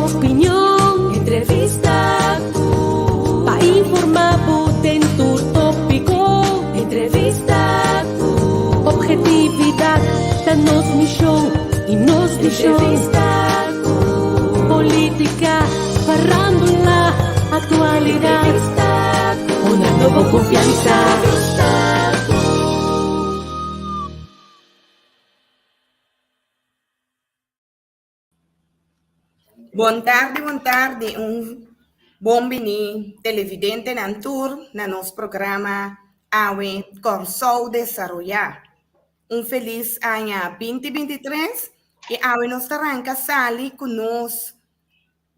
opinión, entrevista para informar dentro tópico, entrevista objetividad, danos misión y nos misión, entrevista política, farándula, actualidad, una nueva confianza. Buon tardi, bom bini televidente nan tour na nos programa Awe Corsou Desarrollar. Feliz ano 2023 e Awe nos arranca sali com nos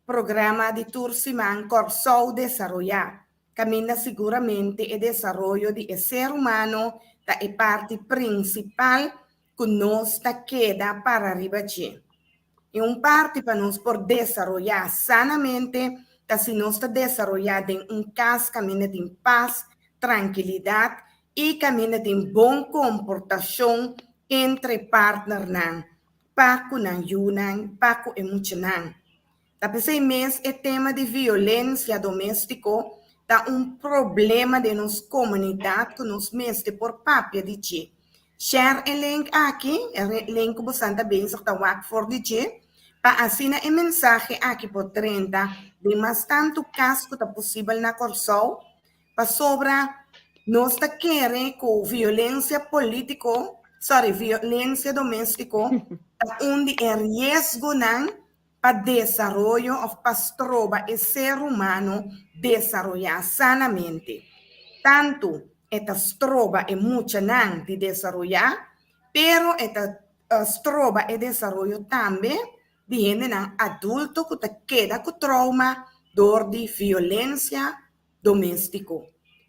programa de tour Simán Corsou Desarrollar. Camina seguramente o desarrollo de ser humano da é parte principal que nos da queda para arriba de. E parte para nós por desarrollar sanamente, se nós está desarrollado em casa, caminha de paz, tranquilidade e caminha de boa comportação entre partners, para com yunan, para com emocional. Tapi mês é tema de violência doméstica, tá problema de nossa comunidade que nós mesmos por papel de ti. Share o link aqui, o link que você está bem, está o for de ti, para assinar a mensagem aqui por 30, de mais tanto caso que está possível na Corsou, para sobre nós está querendo com violência violência doméstica, onde é risco para desarrollo ou para trobar o ser humano desarrollar sanamente. Tanto esta troba é muito de desarrollar, pero esta troba é desarrollo também de gente adulto que queda com trauma dor de violência doméstica.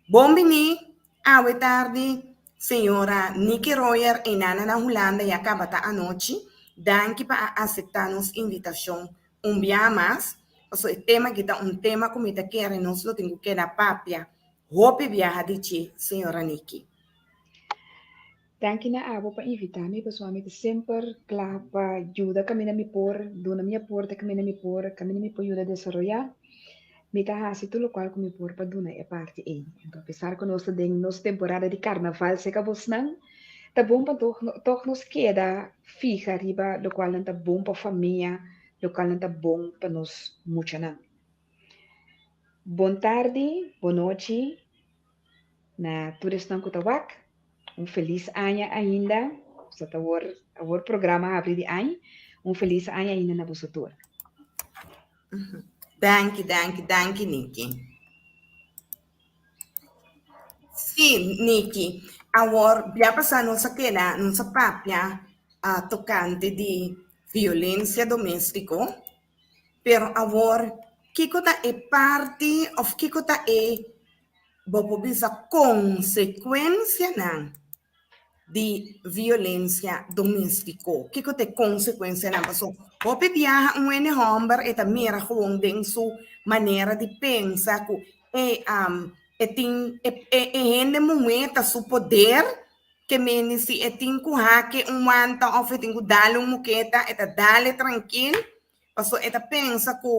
Bom bini, boa tarde, senhora Nikki Royer e Nana na Holanda e acaba a noite. Danke para aceitar nossa invitação dia mais. O tema que está tema como está querendo, nós lo tenho que dar papia. Hope viaja de ti, senhora Nikki. Danke na abo para invitar-me, pessoalmente sempre claro para ajudar caminhar me por, dona minha porta caminhar me por ajuda a desenvolver. Me tá assim tudo qual que me por para dona é parte aí. Então, apesar que nós temos nossa temporada de carnaval, se acabou não, tá bom para toch nos queda fica riba, do qual não tá bom para família, do qual não tá bom para nós muito não. Boa tarde, boa noite, na turistão que tawak. Feliz ano ainda, sa tawar programa abre de ano, feliz ano ainda na vossa tour. Danke, Nikki. Sim, Nikki, agora, já passamos aquela nossa papia tocante de violência doméstica, pero agora, que é parte, ou que é, vou dizer, consequência, de violência doméstica. Que é consequência na pessoa? Pode viajar homem e também tem sua maneira de pensar que gente momento seu poder que me se tem que manta ou tem que dar moqueta e dar tranquilo. Pessoa pensa que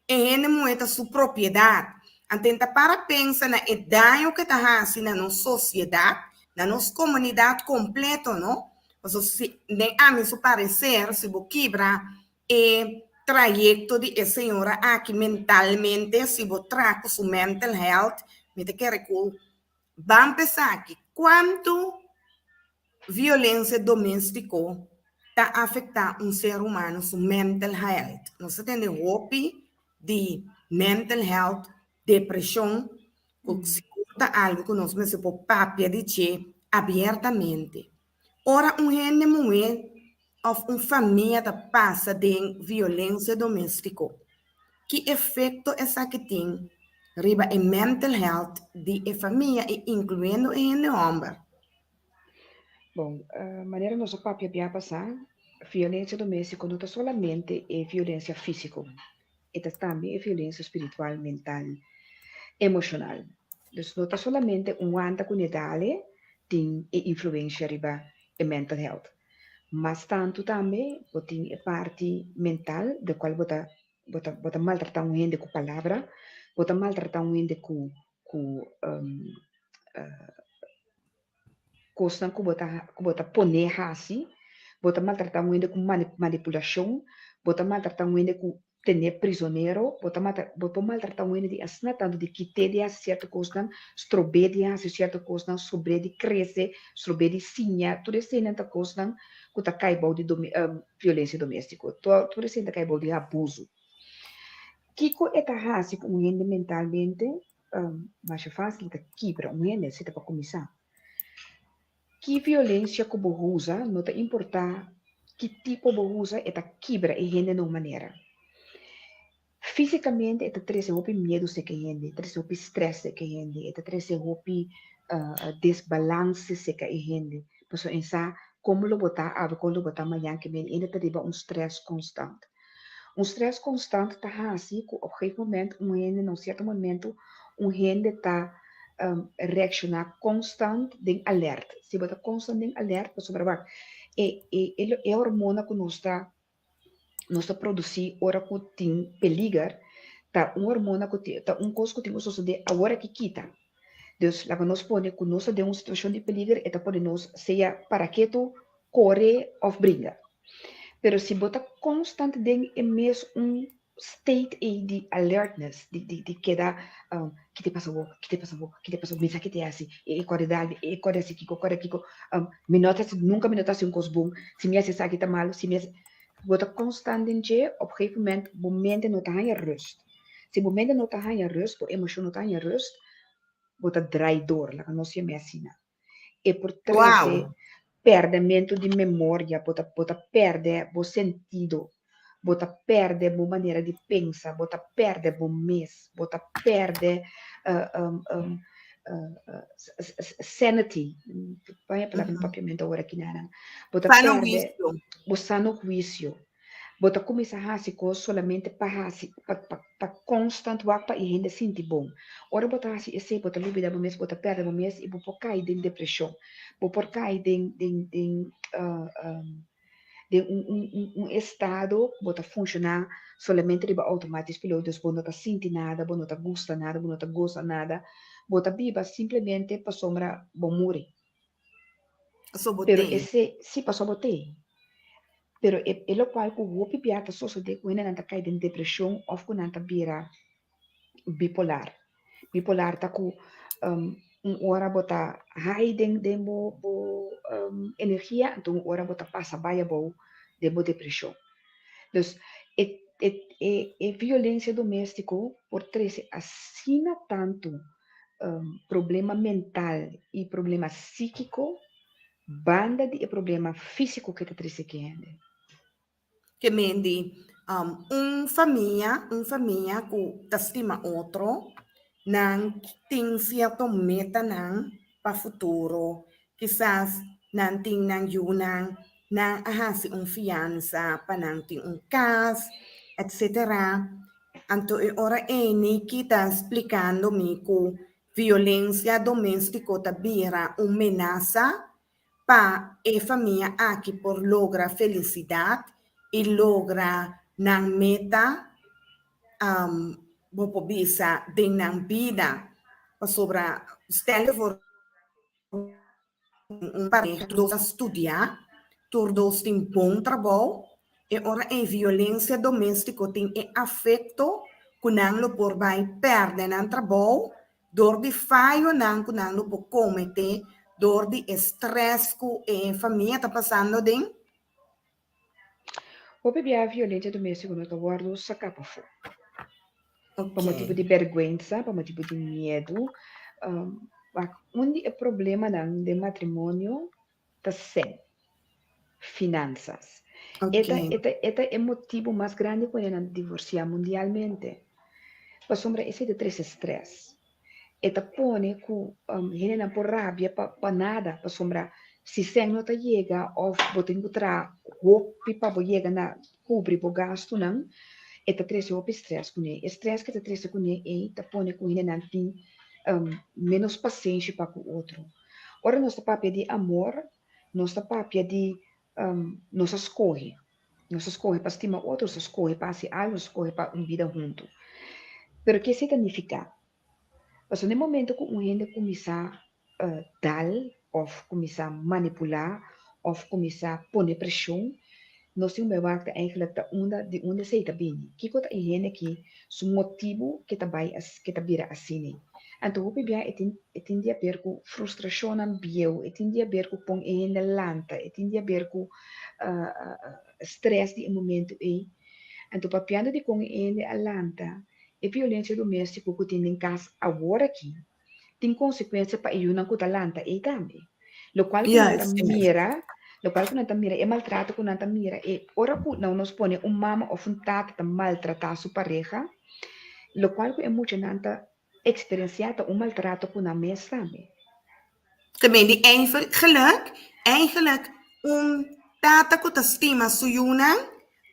gente momento sua propriedade. Tenta para pensar na dano que está fazendo na sociedade, na nossa comunidade completa, não? Se a meu parecer, se você quebra o trajeto de senhora aqui mentalmente, se você traga sua mental health, me quer que vamos pensar aqui, quanto violência doméstica está afetando ser humano, sua mental health. Nós temos hope de mental health, depressão, algo que nós mesmos por papel de dizer abertamente. Ora, gente mulher ou família da passa de violência doméstica. Que efeito essa que tem riba a mental health de família, incluindo o homem? Bom, a maneira nossa papel de passar, violência doméstica não é somente violência física, é também violência espiritual, mental, emocional. Então, não é somente anta conectale tem influência riba a mental health, mas tanto também tem a parte mental da qual você bota maltratar um gente com palavra, bota maltratar um gente com coisa que bota poner assim, bota maltratar um gente com manipulação, bota maltratar um gente com ter prisioneiro, bota maltratar um gente de assim tanto de que ter de certa coisa, strobe de assim certa coisa, sobre de crescer, sobre de sinha, tudo isso é coisa que tá caibou de violência doméstica, tudo isso é caibou de abuso. Kiko é assim com um gente mentalmente, mais fácil de quebrar um gente, se para começar. Que violência que você usa, não te importa que tipo você usa, é quebra e gente de uma maneira. Fisicamente, é trazer o medo se que gente, trazer o estresse que gente, é trazer o desbalance se que gente. Por isso, como lo botar, como lo botar amanhã que vem, ainda te um stress constante. Um stress constante está assim, que op een moment, num certo momento, gente está reaccionar constant de alerta. Se você constant de alerta, sobre o é hormona que nós produzir hora que tem perigo, tá hormona que tá coisa que tem o suceder a hora que quita. Deus, lá que nós pode que nós de uma situação de perigo, é pode nós seja para que tu corre ou brinca. Pero se botar constante ding é mesmo state de alertness, de queda, que te passou, pensa que te assim, e qualidade, e qual assim, que nunca me notas um coisa bom, se me hace aqui tá mal, se me botar constante em je, op een gegeven moment não tá em rust. Se o momento não tá em rust, a emoção não tá em rust, botar dry door, lá que não se me assina. E por trás perdimento de memória, bota perde o sentido, bota perde a maneira de pensar, bota perde o mês, bota perde sanity, vai a palavra propriamente agora aqui na bota perde o sano juízo, bota começa a fazer coisas solamente para constant work para ainda sentir bom. Ora bota assim, esse bota libida o mês, bota perde o mês e bota cair em depressão, bota cair de estado bota funcionar solamente de automático pilotos, bota não sente nada, bota não gosta nada, bota não gosta nada, bota viva simplesmente para sombra bom morrer. Pero esse se passou botei. Pero é lo qual que o pipiata só se de quando não cai em depressão ou quando não vira bipolar. Bipolar tá com hora bota high de energia, então hora bota passa baia bo de depressão. Então, é violência doméstica por três assina tanto problema mental e problema psíquico, banda de problema físico que te trece que é. Que mendi família que estima outro, não tem certo meta não para futuro, quizás não tem não hasi fiança para não ter caso, etc. Então, ora que está explicando-me que violência doméstica também é uma ameaça para a família aqui por lograr felicidade e logra ng meta bisa din ng vida sobra stelle for un pareja dos studia todos tem bom trabalho e ora a violência doméstica tem afeto kunang por vai perde ng trabalho dor di fallo nang kunang por comete dor di stress que a família está passando din. O bebê a violência doméstica não está guardando sacar para fora. Por motivo de vergonha, por motivo de medo. Onde é problema de matrimônio está sem finanças. Este é o motivo mais grande quando nós divorciamos mundialmente. Para sombra esse de três estresse. Eta põe que gente não por rabia para nada, para sombra se sem não chega ou botar encontrar roupa para chegar na cobrir o gasto não, eta três o estresse com ele, estresse que eta três com ele, eta põe que gente não tem menos paciência para o outro. Ora nossa papel de amor, nossa papel de nossa escolha. Não se escolhe para estimar outro, se escolhe para fazer algo, se escolhe para uma vida junto. Pero que significa? Mas no momento que um gente começa a dar, ou começa a manipular, ou começa a pôr pressão, nós temos que ver eigenlijk de onde se está bem. Que coisa é gente que o motivo que está bem, que está vira assim. Então, o que é tem a ver com frustração ambiente, tem a ver com pão em lanta, tem a ver com stress de momento aí. Então, papiando de com em lanta, a violência doméstica que tem em casa agora aqui, tem consequência para eu não cuidar lanta aí também. Lo qual que não Yes, yes. mira, lo qual que não mira, é maltrato que não mira, e ora que não nos põe mama ou tata que maltrata sua pareja, lo qual que é muito não experienciado maltrato que não mes também. Também die eigenlijk, tata que te estima suyuna,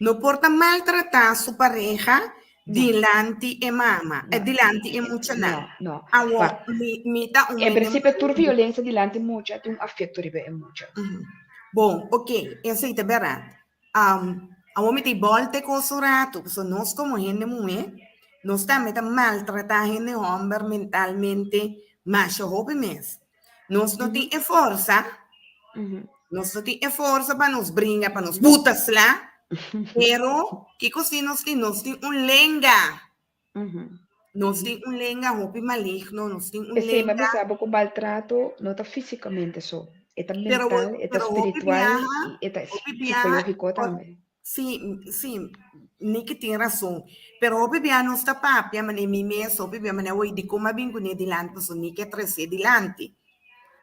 no porta maltratar su pareja, dilante e mama, e dilante e mucha No, no. Awo, mita Em princípio, toda violência dilante mucha tem afeto ribe é mucha. Bom, ok, essa é verdade. A homem tem volte com o rato, so nós como gente mulher, nós também maltratar gente homem mentalmente, mas o hobby mesmo. Nós não temos força, nós não temos força para nos brincar, para nos botas lá, pero que assim nós temos lenga. Nós temos lenga, hobby maligno, nós temos lenga. Sim, mas sabe que o maltrato não está fisicamente só. É mental, é espiritual e é psicológico também. Sim, sim, nem que tem razão. Pero o bebê não está papia, mas nem mesmo, o bebê mas não de como bem com ele dilante, mas nem que trazer dilante.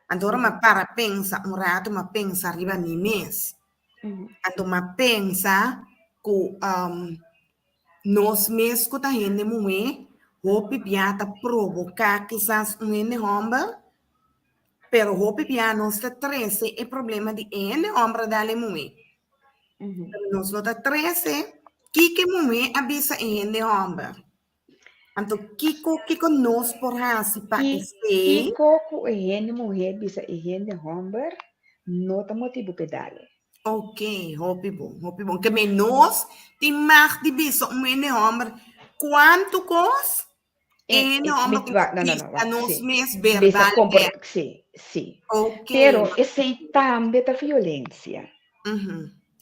Então, mas para pensar rato, mas pensa arriba mim mesmo. Então, mas pensa que nós mesmos que tá gente mulher, o bebê está provocar quizás gente homem, pero o bebê não está trazer o problema de gente homem da mulher. Nós nota 13, que mulher avisa em de homem. Então, Kiko nós por hasi pa este. Kiko ku em mulher avisa em de homem, nota motivo pedale. Ok, hopi bom. Que menos tem mais de bisa de homem. Quanto cos? Em homem não. Nós mesmos verdade. Sim. Ok. Pero esse também da violência.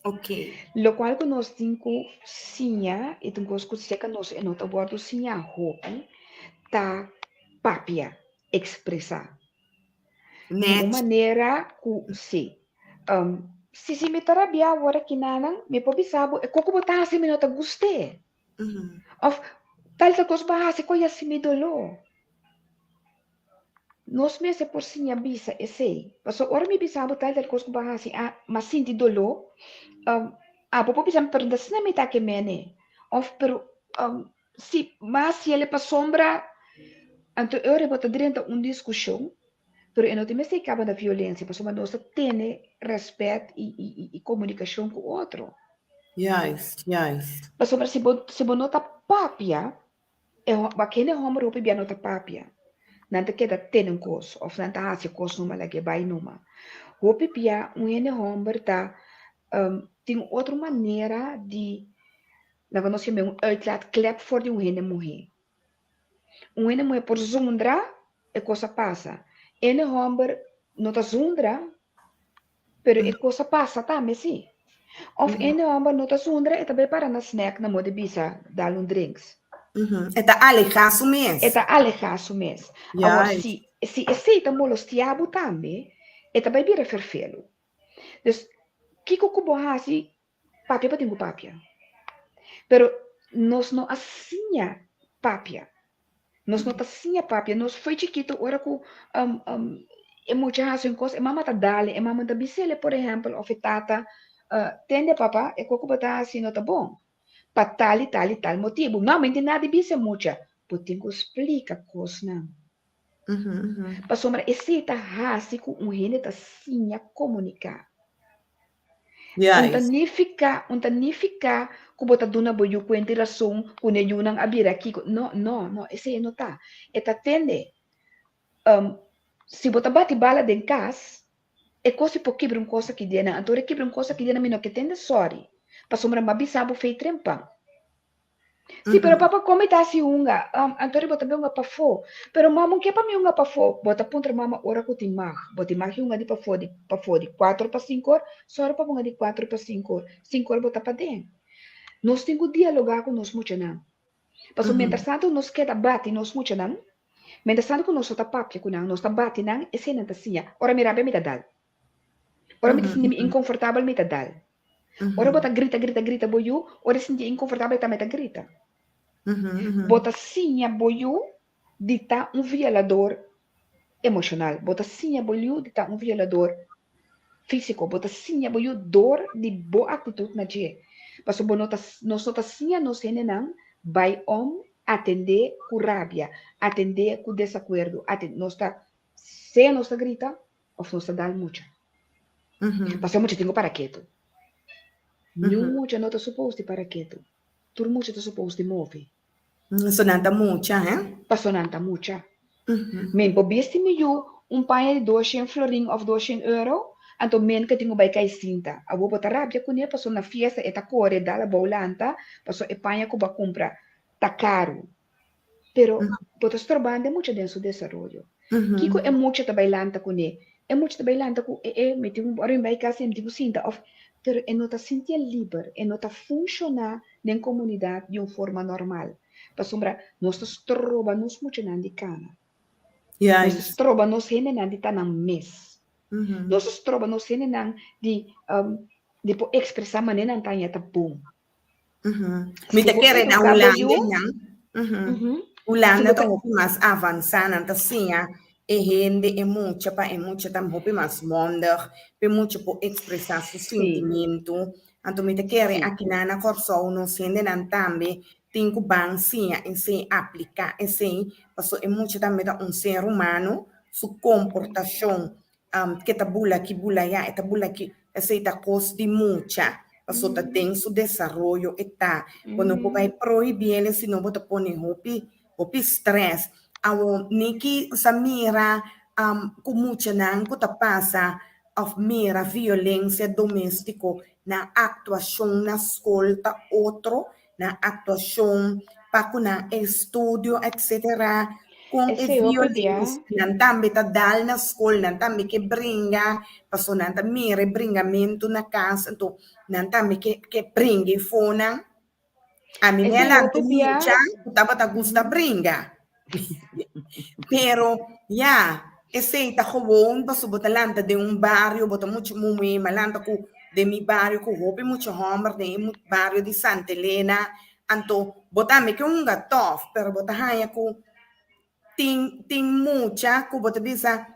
Ok. Lo qual que nós temos que sinha, e temos que seca nós e nota bordo sinha hopi, tá papia expressar. De uma maneira que se me tarabia agora que nanang, me pode saber, como botar assim me nota gostei. Of tal coisa bahasa ko ya si me dolo. Nós mesmo por sinha bisa esse. Paso ora me bisa tal coisa bahasa mas sinti dolo. Popo bisa me perguntar se não me tá que mene. Of pero se mas se ele para sombra, então eu rebota dentro discussão. Pero eu não tenho se acaba da violência, porque nós temos respeito e comunicação com o outro. Yes. Mas se você nota papia, aquele homem rupi biar nota papia. Nanti kita tenen kos, of nanti hasil kos numa lagi bai numa. Rupi biar ene homem tem outra maneira de, nós chamamos uitlaat klep voor die ene mulher. Ene mulher por zundra, coisa passa. Ene homem nota zundra, pero coisa passa também sim. Of ene homem nota zundra, também para na snack na mode bisa dar drinks. Eta alejaço mesmo. Agora, se aceita molostiabo também, também vira ferfelo. Então, que cubo hasi, papia para tenho papia. Pero nós não assinha papia. Nós não assinha papia. Nós foi chiquito, ora com muita razão coisa, mama tá dale, mama tá bisele, por exemplo, of tata, tende papa, cubo tá assim, não tá bom. Para tal motivo. Não, mas nada de mucha. Porque tem que explicar coisas, não. Para sombra, esse tá rásico, gente tá sim a comunicar. Untanificar, como tá dando boio com interação, com nenhum não abrir aqui. Não, esse não tá. Tá tende. Se você bate bala dentro de casa, é coisa por quebrar coisa que dena. Então, quebrar coisa que dena, mas não que tende sorry. Pasombra mabisabo fei trempang. Sì, pero papa come dasi unga, antori bota be unga pafo. Pero mama que pa mi unga pafo, bota puntra mama ora ko timag. Bota imag unga di pafo di 4 pa 5 horas, sora pa unga di 4 pa 5 horas. 5 horas bota pa den. Nós temos que dialogar com nós muito não. Passo mientras tanto nós queda bate nós muito não. Mientras tanto que nós tá papia com não, nós tá bate não, e se não tá sia. Ora mira be mita dal. Ora mita sindi inconfortável mita dal. Ora bota grita boiu, ora sindi inconfortável tá meta grita. Bota sinha boiu dita violador emocional. Bota sinha boiu dita violador físico. Bota sinha boiu dor de boa atitude na dia. Passo nós sinha nós não vai atender com rabia, atender com desacordo, nós tá se nós tá grita ou nós tá dal muito. Passo muito tempo para quieto. Não muito não tá suposto para quieto. Tudo muito tá suposto mover. Sonanta mucha, Passonanta mucha. Men po besti mi yu, pai de 200 florin of 200 euro, anto men que tingo bay kay sinta. Abo bota rabia kunya paso na fiesta eta core dala bolanta, paso e pai ko ba compra tá caro. Pero bota estorbando mucho de su desarrollo. Kiko é mucho ta bailanta kunya. É mucho ta bailanta ku me tingo oro bay kasi me tingo sinta of pero e nota sentia liber, e nota funciona na comunidade de uma forma normal. Pasombra, nós troba nos muito de cana. Nós troba nos hene de tanang mes. Nós troba nos hene de po expressar maneira não tanya tapum. Me te querem na Holanda tá mais avançada, então sim, é muito tam hopi mais wonder, é muito por expressar seu sentimento. Então me te querem aqui na corso não sendo não também tem que bansia em se aplicar em se, porque é muito também ser humano, sua comportação que tabula que bula ya, tabula que aceita coisa de mucha. Porque tem seu desenvolvimento e tá, quando vai proibir ele, se não bota pôr hopi stress, ao niki sa mira kumucha nang kuta passa of mira violência doméstico na atuação na escola outro na atuação para na estúdio etc com violência não também tá dal na escola não também que brinca passou não tá mira bringamento na casa então não também que brinque fona a minha lá tu mucha tava tá gusta brinca pero esse tá gewoon passo botalanta de barrio bota muito mumi malanta ku de mi barrio ku hopi muito homem de barrio de Santa Helena anto botame que gatof pero botahaya ku ting mucha ku bota bisa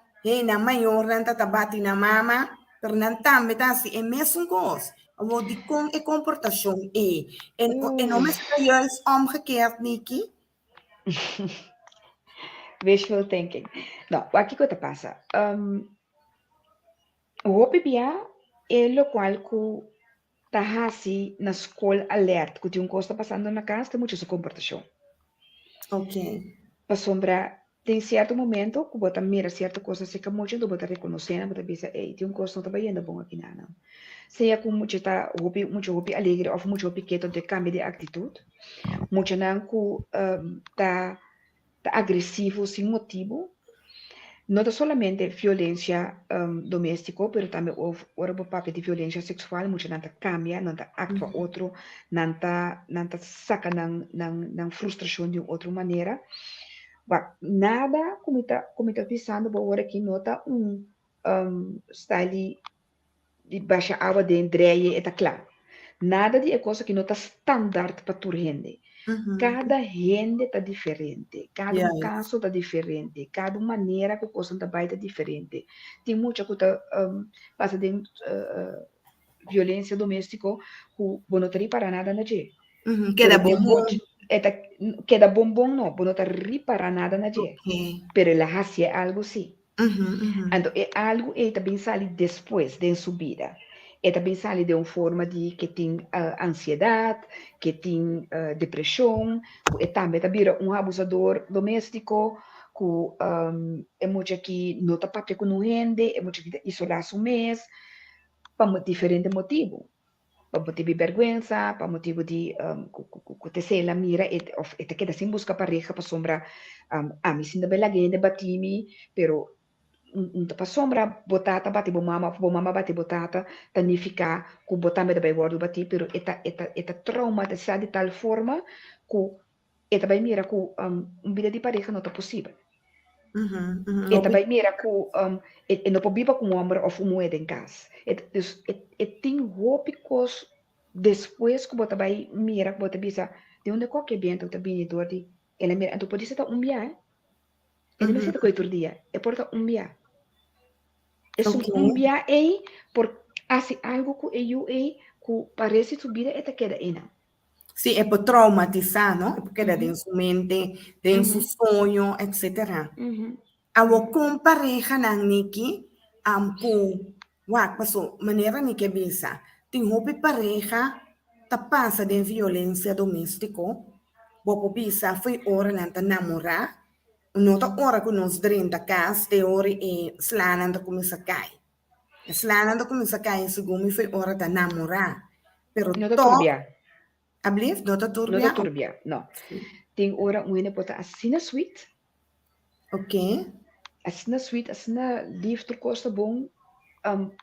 na maior nanta tabati na mama pero nantambe tasi é mesmo coisa o de com e comportação e não me sei juist omgekeerd Nikki. Wishful thinking. No, aqui que passa. O PBA é o qual que está assim na escola alerta que tem coisa passando na casa, tem muita sua comportação. Ok. Para sombra, tem certo momento que você mira certa coisa, se que muito, você reconhece, você pensa, ei, tem coisa não está bem bom aqui não. Seja com muito muito alegre ou muito quieto de cambio de atitude, muito não que tá agressivo sem motivo, não solamente violência doméstica, mas também o papel de violência sexual, muito não cambia, não atua outro, não saca na frustração de outra maneira. Nada como está pensando, agora que nota style de baixa água de Andréia, está claro. Nada de coisa que não está standard para toda gente. Cada gente está diferente, cada caso está diferente, cada maneira que a coisa está bem está diferente. Tem muita coisa passa de violência doméstica que não está para nada na gente. Queda bombom. Queda bombom não, não está para nada na gente. Pero ela hace algo sim. Então é algo que também sai depois de sua vida. E também sai de uma forma de que tem ansiedade, que tem depressão, e também vira um abusador doméstico, que é muito que não está papel com gente, é muito que isolar-se um mês, por diferentes motivos. per motivo di vergüenza, per motivo di te sei la mira e te queda sin busca pareja per sombra a mi sin da bella gente batimi, però per sombra botata bati bo mama bati botata tanifica ku botame da bai guardo bati, però eta trauma te sa di tal forma ku eta bai mira ku un vida di pareja non è possibile. E também mira ku e no pobiba com homem of moeda em casa. Dus tem hópicos depois que bota vai mira que bota bisa de onde qualquer viento tá vindo do di ela mira então pode ser um dia ele me senta coito dia e porta um dia é um dia aí por assim algo que eu aí que parece tu vida eta queda ina. Sí, es por traumatizar, ¿no? Porque queda en su mente, en su sueño, etc. Awo kung pareja ng Nikki, kung wag paso, manera ni que bisa, ting hopi pareja, tapasa de violencia doméstico, bopo bisa, foi ora nanta namora, nota ora que nos drinta cas, te ori e slananda kumisa kai. Slananda kumisa kai, segumi foi ora ta namora. Pero Nota to, turbia. ablief, nota turbia? Nota turbia, no. Ting ora um ene pota assina sweet. Ok. Assina sweet, assina liefde kosta bom,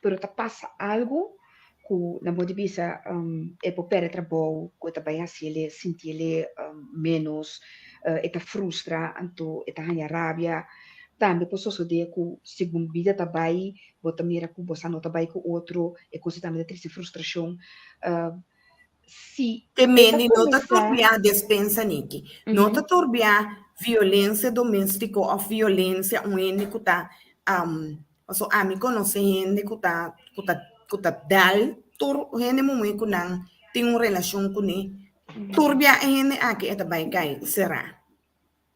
pero ta passa algo que na modi bisa e po pere trabalho, que ta bai asile, sentile menos, e ta frustra, anto e ta hanya rabia. Também posso suceder que segundo vida ta bai, bota mira que bossa não ta bai com outro, e coisa também da triste frustração. Se Que meni nota começar... turbia despensa niki. Nota turbia violência doméstica ou violência única tá so ami conoce gente que tá dal tur gente muito nang tem uma relação com ele. Turbia é gente aqui é também cai será.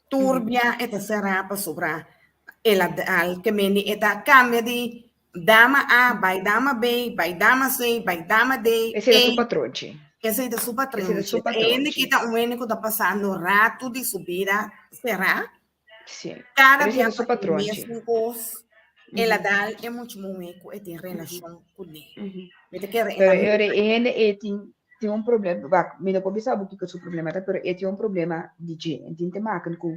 Turbia é será para sobrar ela dal que meni é tá cambia de dama A, vai dama B, vai dama C, vai dama D. Esse é o seu patrote. Esse é da sua patrão. Esse é do patrão. Ele que está um ano que está passando rato de subida, será? Sim. Cada Esse é dia do seu patrão. mesmo coisa, ela dá é muito momento e tem relação com ele. Ele tem um problema, va, me não pode saber o que é o seu problema, tá? Pero ele tem um problema de gene, tem que maken com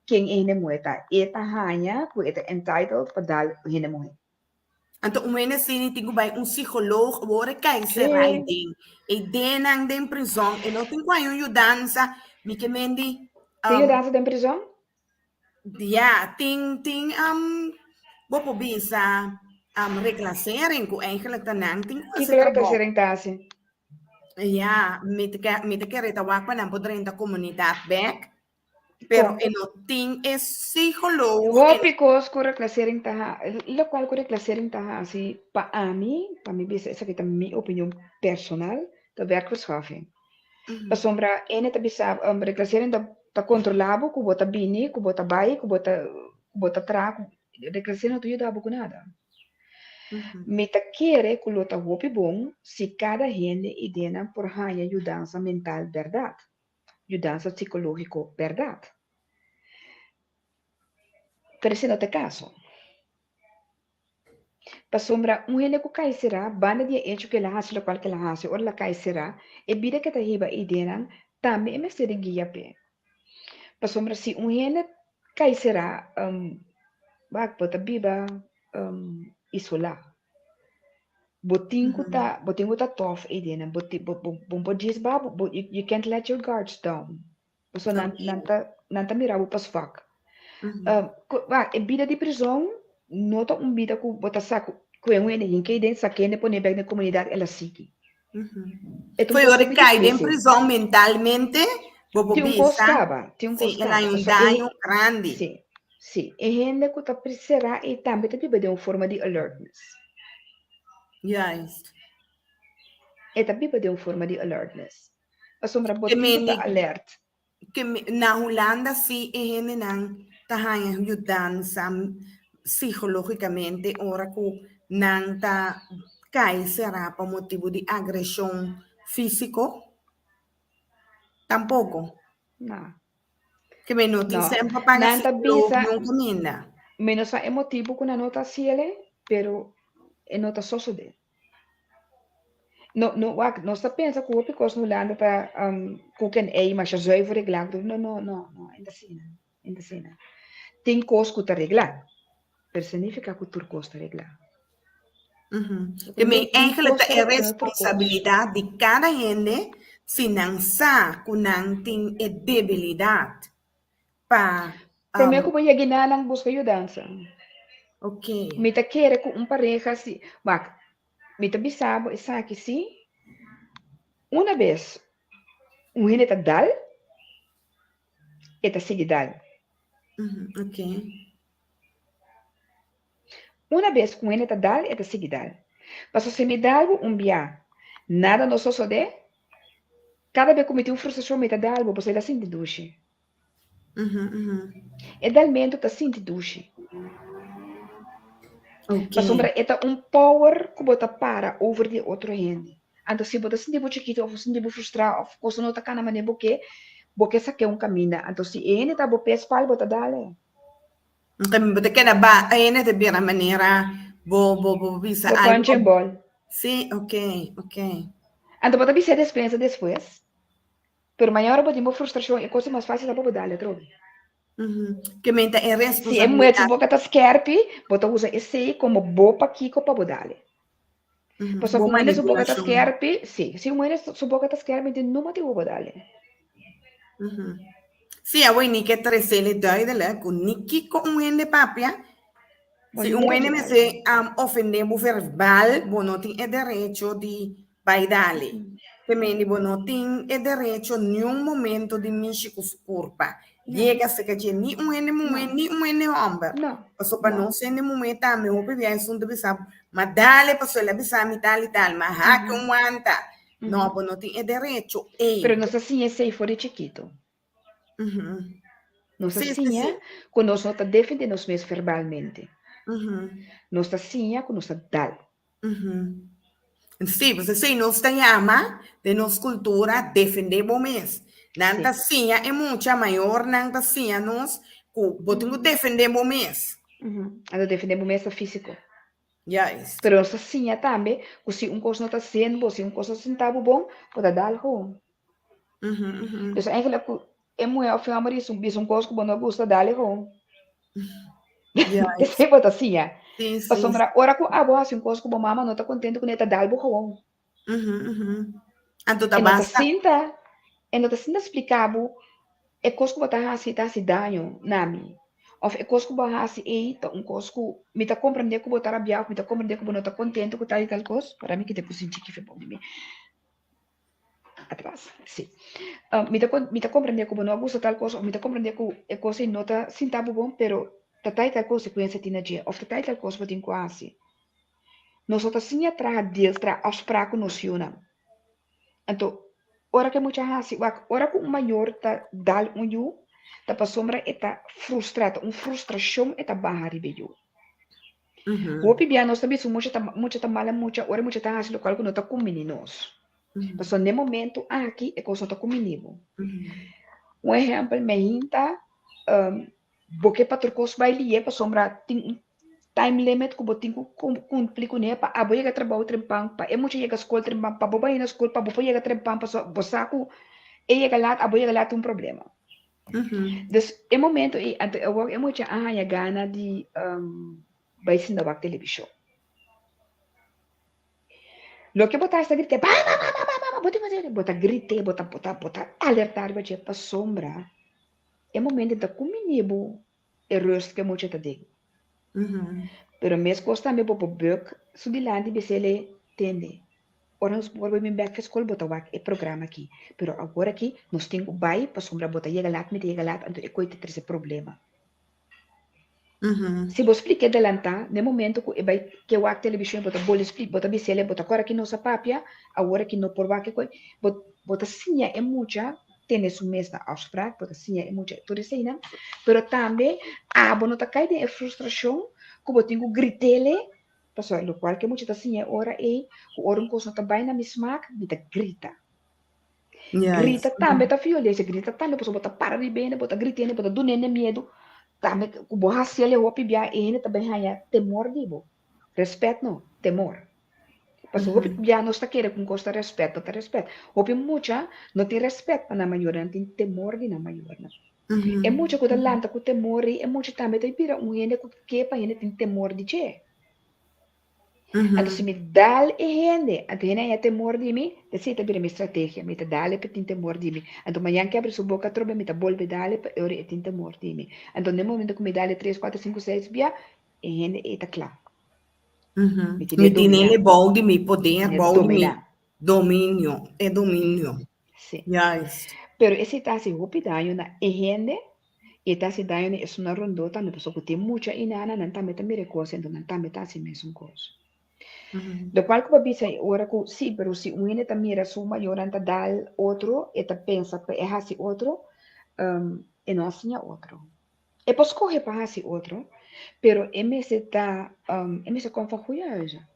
quem ele moeda, eta hanya, que eta entitled para dar ele moeda. Então, o menino assim, tem que vai psicólogo, agora cai será e denang de prisão, e não tem qual dança, me que mendi. Tem dança de prisão? Ja, tem bopo bisa reclassering ko eigenlijk tanang ting Que reclassering tá assim? Ja, met que retawak pa ng podrenta comunidad back. Pero eno ting es psicólogo. Hópicos com reclassering tá, lo qual com reclassering tá assim, para mim bisa essa que tá minha opinião personal, da werkverschaffing. A sombra ene tá bisa reclassering tá controlado, que bota bini, que bota bai, que bota tra, reclassering não ajuda com nada. Me tá querer que lo tá hopi bom, se cada gente idena por hanya ajudança mental verdade, ajudança psicológico verdade. Pero se não te caso. Pa sombra, ele que cai será, banda de hecho que la hace lo cual que la hace, or la cai será, e vida que te hiba idenan, também me se de guia pe. Pa sombra, se ele cai será, bak bota biba, isolar. Botinho tá tough idenan, botinho diz babo, you can't let your guards down. So nanta mirabo pas fuck. E vida de prisão, nota vida que bota saco, que é um ene que dentro saquene põe bem na comunidade ela sigue. Foi hora que cai em prisão mentalmente, bobo bisa. Tem um dano grande. Sim. E gente que tá precisará e também tem que uma forma de alertness. Yes. E também de uma forma de alertness. A sombra botinho tá alert. Que na Holanda sim, e gente não tahanya ajudança psicologicamente ora que não tá cai será por motivo de agressão físico tampouco não que me não tem sempre para psicólogo não caminha menos é motivo que não tá ciele pero é nota só de não está pensa que o because no landa tá koken ei mas já zuiver reglado. Não, ainda assim, ainda assim. Tem coisa que tá reglado. Per significa que tur costa reglado. Que me eigenlijk Costa é reglado tur costa. responsabilidade de cada gente se não sabe que não tem debilidade para, Para mim, como ia guinar não busca ajudança. ok. Me tá querer com pareja assim, mas me tá bisabo essa aqui sim. Uma vez, gente tá dal, e tá sigue dal. Ok. Uma vez, gente tá dal, e tá sigue dal. Mas se me dá algo nada não só de, cada vez que me tem uma frustração, me tá dá algo, você tá sentindo duche. E dal mento tá sentindo duche. Ok. Mas sombra é power que bota para over de outro gente. Então, se você sente chiquito, ou se sente frustrado, ou coisa não tá cana mané porque saque caminho. Então, se ele tá bo pes pal, bota dale. Então, você quer ba ainda de uma maneira bisa Bo punch and algo. ball. Sim, ok, ok. Então, bota bisa despensa depois. Pero maior bota uma frustração é coisa mais fácil da bo dale, trobe. Que mente é Se é muito responsabilidade. boca tá scarpe, bota usa esse como bo pa kiko pa bo dale. Pois Boa com ele su boca tá manipulação. scarpe, sim. Se o ele su boca tá scarpe, então não mate bo dale. Sim, a Winnie que trecele duidelijk, que Nikki com um ende papia. Mas Se não um tá ende me dale. se ofender verbal, não tem o direito de baidale. Também não tem o direito nenhum momento de mexer com culpa. Não, Chega a ser que ni um ende momento, não, ni um ende homem. não, Passou para não não. ser momento também, o PBA é assunto bisab, mas dale passou ele bisab e tal, mas há que um anta. Não, não tem o direito. Pero Ei. nossa sim é sei fora chiquito. Nossa Sim, sim, sim sim. é quando nós não tá defendendo nós mesmos verbalmente. Uhum. Nossa sim é quando nós tá dal. Uhum. Sim, você sim, nós ama de nossa cultura defender bom mês. Nanta Sim. sim é muito maior, nanta sim nós que defender bom mês. Ando defendendo mesmo físico. Yes. Pero nossa sim é também, se um coisa não tá sendo, se um coisa centavo bom, pode dar algo. Então, eigenlijk é muito ao final mas um coisa que não gosta dar algo. Yes. Esse bota assim é. Sim, Para sim. sombra, ora que a boa assim um coisa que mama não tá contente com ele tá dar algo. Então tá E não tá basta. sinta, e não tá sinta explicado é coisa que botar assim tá se danho nami. Of é coisa que botar assim tá um coisa que me tá compreender que botar rabia, me tá compreender que não tá contente com tal e tal coisa, para mim que depois sentir que foi bom de mim. Atrás, sim. Me tá compreender que não gosta tal coisa, me tá compreender que é coisa não tá sinta bom, pero tá tal consequência tinha dia, of tá tal coisa botin quase. Nós tá sim atrás deles, tra afspraken nociona. Então, ora que muita hasi, ora que o maior tá dal um you, tá para sombra eta frustrado, frustração eta barra ribeio. O pibia nós também muita tá mala muita, ora muita tá hasi local que não tá com meninos. Passou no momento aqui é que eu tô com menino. Um exemplo, me hinta, porque para trocos baile é para sombra tem time limit ko botin ko cumplir com ele para aboy ga trabalho trempang pa é muito chega escola trempang pa boba na escola pa boba chega trempang pa so bosaku e chega lá aboy ga lá um problema. Dus é momento e ante eu é muito ya gana de vai sim da televisão. Lo que botar esta grite bota grite bota alertar vai para sombra. É momento da comunibo é rosto que muito tá dentro. Pero mesmo costa me popo buk, su di landi besele tende. Ora nos por me back school bota wak e programa aqui. Pero agora aqui nós temos o bai para sombra bota chega lá, me chega lá, então é coisa ter esse problema. Se você explica adelantar, no momento que vai que o televisão bota bol explica, bota besele, bota agora aqui nossa papia, agora aqui no por wak coi, bota sinha é muita tem isso mesmo na afspraak, bota sinha é muita tudo isso aí, pero também bono tá cai de frustração que eu tenho gritele, pessoal, lo qual que muita assim é hora e o ora um coisa tá bem na mesma vida grita. Grita também tá violência, grita também, pessoal bota para de bem, bota gritando, bota do nene medo, também o borra se ele o pibia e ele também hanya temor dibo. Respeito não, temor. Mas hopi ya no está querer com costa respeto, te respeto. Hopi mucha não te respeita na maioria, não tem temor de na maioria. É mucha que lanta com temor e é mucha também te pira gente que para gente tem temor de che. Então se me dá e gente, então gente é temor de mim, se te pira minha estratégia, me te dá e tem temor de mim. Então manhã que abre sua boca trobe, me te volve dá e eu tem temor de mim. Então no momento que me dá 3, 4, 5, 6 bia, e gente é tá claro. Me Me tiene tiene dominar, bom de mi poder, tiene bom de mi dominar. domínio, é domínio. Sim. Yes. Pero esse tá se hopi daño na e gente e tá se daño é uma rondota, me pessoa que tem muita inana, não tá meta mire coisa, então não tá meta assim mesmo coisa. Do qual que bisa ora ku si pero si uine ta mira su maior anta dal outro e ta pensa pa é hasi outro e não assim outro. E pos corre pa hasi outro, pero ms ta ms confa cuiaja.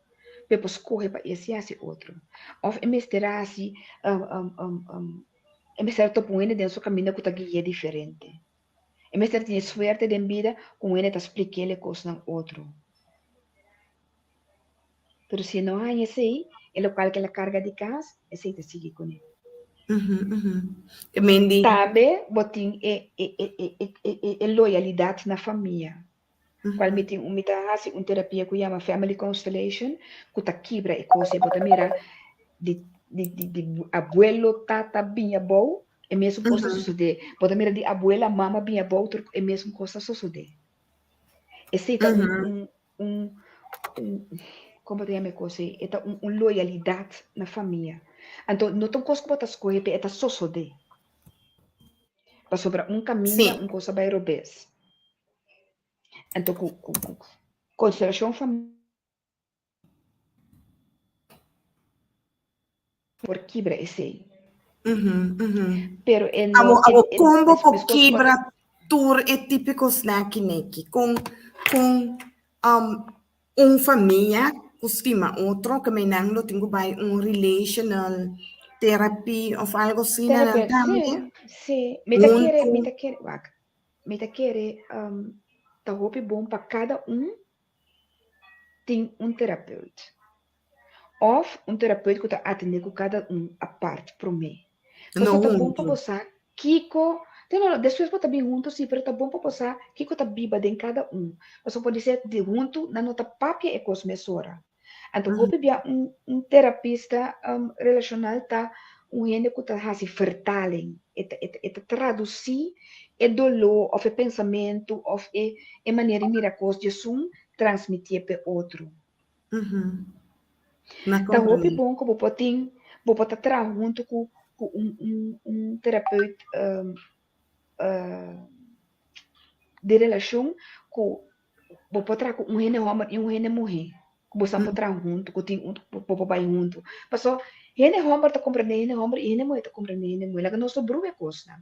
Pe pos corre pa esse hasi outro. Of ms terá assim ms certo puine dentro caminho que ta guia diferente. Ms ter tinha suerte de vida com ele ta explique le coisa não outro. Pero se não há esse, é local que ela carga de casa, esse te sigue com ele. Mendi. Sabe, botin é loyalidade na família. Qual me tem uma terapia que chama Family Constellation, que tá quebra e coisa, bota mira de abuelo, tata, binha, bom, é mesmo coisa suceder. Bota mira de abuela, mama, binha, bom, é mesmo coisa suceder. Esse é como te chama coisa, é loyalidade na família. Então, não tem coisa que botas coisa, é suceder. Para sobrar caminho, Sim. coisa vai robes. Então, consideração familiar por quebra esse. Pero Amo combo por quebra tour é típico snack neki com família costuma outro que me não lo tenho by relational therapy ou algo assim na também. Sim. Me te quer tá roupa bom para cada tem terapeuta. Ou terapeuta que tá atendendo cada a parte para mim. Então, tá bom para você, Kiko. Depois pode bem junto, sim, mas tá bom para você, Kiko tá biba de cada Você pode ser de junto, na nota papia e cosmessora. Então, roupa bem terapista relacional tá gente que tá assim vertalen, traduzir o dolor, ou o pensamento, ou a maneira de mirar coisas de transmitir para outro. Então, roupa bom que vou botar trabalhar junto com terapeuta de relação com vou botar com homem e uma mulher. Que você pode trabalhar junto, que tem papai junto. Passou, homem tá compreendendo homem e mulher tá compreendendo mulher. Que não sobrou é coisa.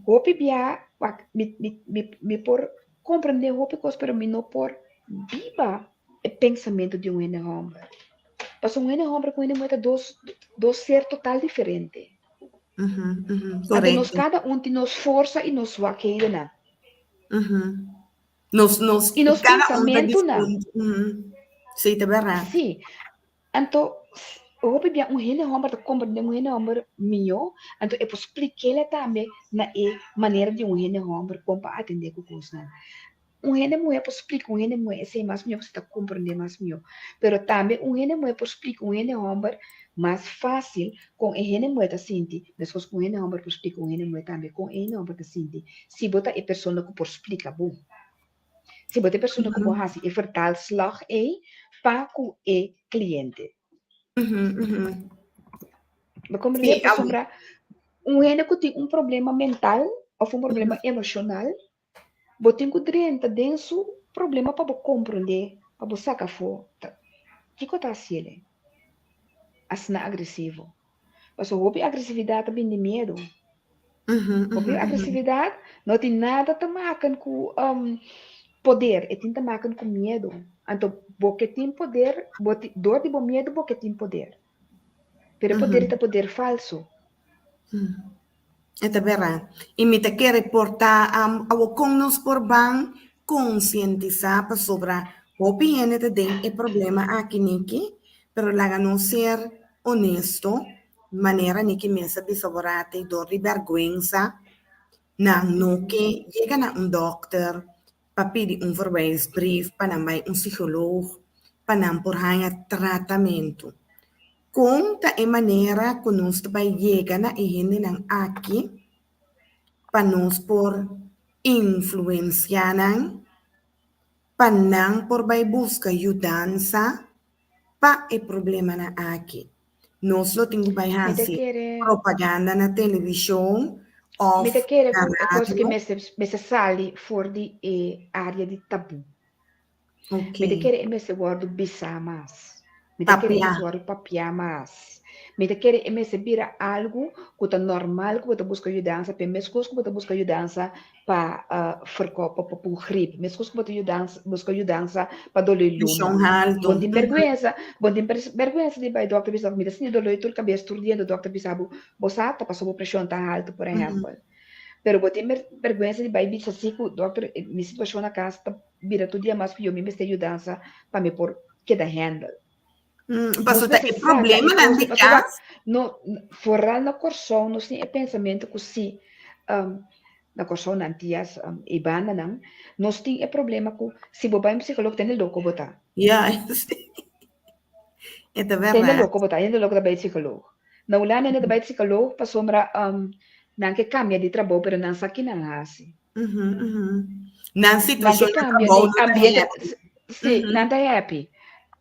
Hope bia, me por compreender hope coisa, pero me não por viva o pensamento de homem. Passou homem com mulher dois ser total diferente. Então, nós cada tem nos força e nos vaqueira, né? E nos cada pensamento, né? Sim, é verdade. Sim. Então, eu vou pedir homem para compreender homem meu, então eu posso explicar também na maneira de homem como para atender com coisa. Mulher posso explicar mulher sei mais meu, você está compreendendo mais meu. Pero também mulher posso explicar homem mais fácil com mulher tá sente, depois com homem posso explicar mulher também com homem tá sente. Se botar a pessoa que posso explicar bom. Se botar a pessoa que pode fazer vertaalslag para o cliente. Como ele sobre gente que tem problema mental ou problema emocional, você tem que treinar dentro problema para compreender, para você sacar fora. O que está sendo? Assim agressivo. Mas a agressividade também de medo. A agressividade não tem nada a ver com poder, tem a ver com medo. Então, porque tem poder, dor de medo, porque tem poder. Pero poder é poder falso. É verdade. E me quer reportar ao com nos por ban conscientizar sobre Hopi gente tem é problema aqui niki, pero laga não ser honesto, maneira niki mesa bisaborate dor de vergüenza, não que chega na dokter, para pedir verwijsbrief, para mij psicólogo, para por tratamento. Conta é maneira que nós vai chegar na gente não aqui, para nós por influenciar panang por vai busca ajudança pa e problema na aqui. Nós lo tenho vai Me te fazer quiere, propaganda na televisão ou me te quiere na é coisa que rádio. me se sali fuori di área de tabu. Ok. Me te quiere me se guardo bisa mais. Me te quiere me se guardo papia mais. Me te quiere me se vira algo que tá normal, que você busca ajudança, pe mescos que você busca ajudança para verkopen para gripe, mescos que você busca ajudança para dolor luma. Pressão alto. Bom tem vergüenza de vai doctor bisa, me assim dolor tur cabeça tur dia do doctor bisa, você tá passou por pressão tá alta, por exemplo. Pero bom tem vergüenza de vai bisa assim que o doctor me situação na casa tá vira todo dia mais pior, me tem ajudança para me por que da handle. Passou tá é problema na casa. No, vooral na corso, nós tem pensamento que se na corso na tias ibana nang, nós tem problema que se bobai psicólogo tem louco botar. Yeah, é Tem verdade. louco botar, tem louco da bai psicólogo. Na ulana na bai psicólogo pa sombra nang que cambia de trabalho, pero nang sakit nang hasi. Na situação Nang que de cambia trabalho de não ambiente, sim, nang tá happy.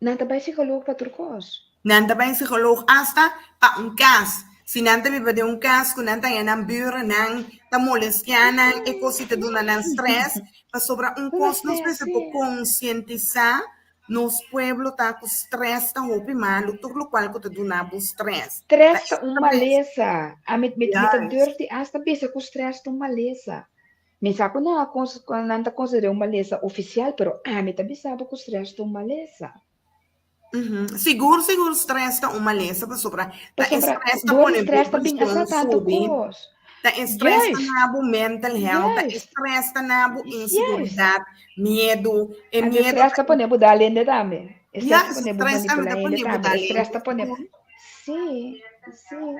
Nang tá bai psicólogo pa turcos. Nanta ba yung psikolog hasta pa un caso. Si nanta mi ba de un caso, kung nanta yan ang bureau ng tamoles yan ang ekosita doon na ng stress, pa sobra un cos, nos pesa po conscientizar nos pueblo ta ko stress ta hopi malo, lo qual ko ta doon na po stress. Stress ta uma maleza. Mit Yes. dirty hasta bisa ko stress ta maleza. Minsan ko na nanta considera uma maleza oficial, pero amit bisa ko stress ta maleza. Siguro stress ta umalesa pa sobra. Ta stress ta Dor po stress ta bing asa tanto cos. Ta stress ta nabo mental health, ta stress ta nabo inseguridad, medo, e Ang medo. stress ta po nebo dalhin de dame. Yes, Stress ta po nebo stress ta manipulahin de po dame. dalhin. Stress ta po nebo. Sim, sim.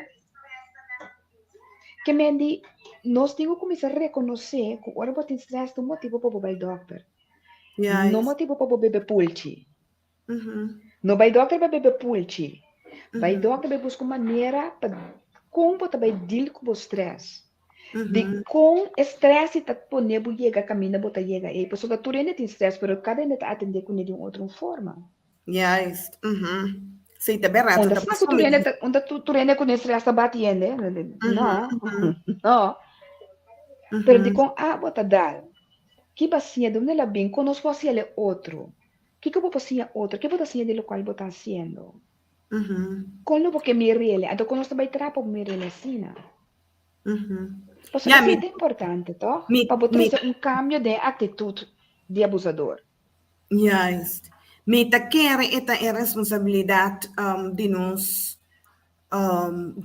Que mendi, nós temos que começar a reconhecer que o orbo tem stress do motivo para o doctor. Yes. No motivo para o bebê pulchi. No vai doctor para beber pulchi. Vai doctor para buscar maneira para como vai deal com o stress. De com stress e tá ponebu chega caminha bota chega aí, pessoa que tu ainda tem stress, pero cada ainda tá atender com de outra forma. Yes. Sim, tá bem rato. Onde tu ainda com stress tá batendo, não, não. Pero de com bota dar. Que bacia de onde ela vem, conosco assim ele outro. Que eu vou fazer outro? Que eu vou fazer de lo qual vou estar fazendo? Como porque me rele, então quando você vai trapo me rele assim, Isso é importante, tá? Para botar um cambio de atitude de abusador. Yes. Me ta quer esta é responsabilidade de nós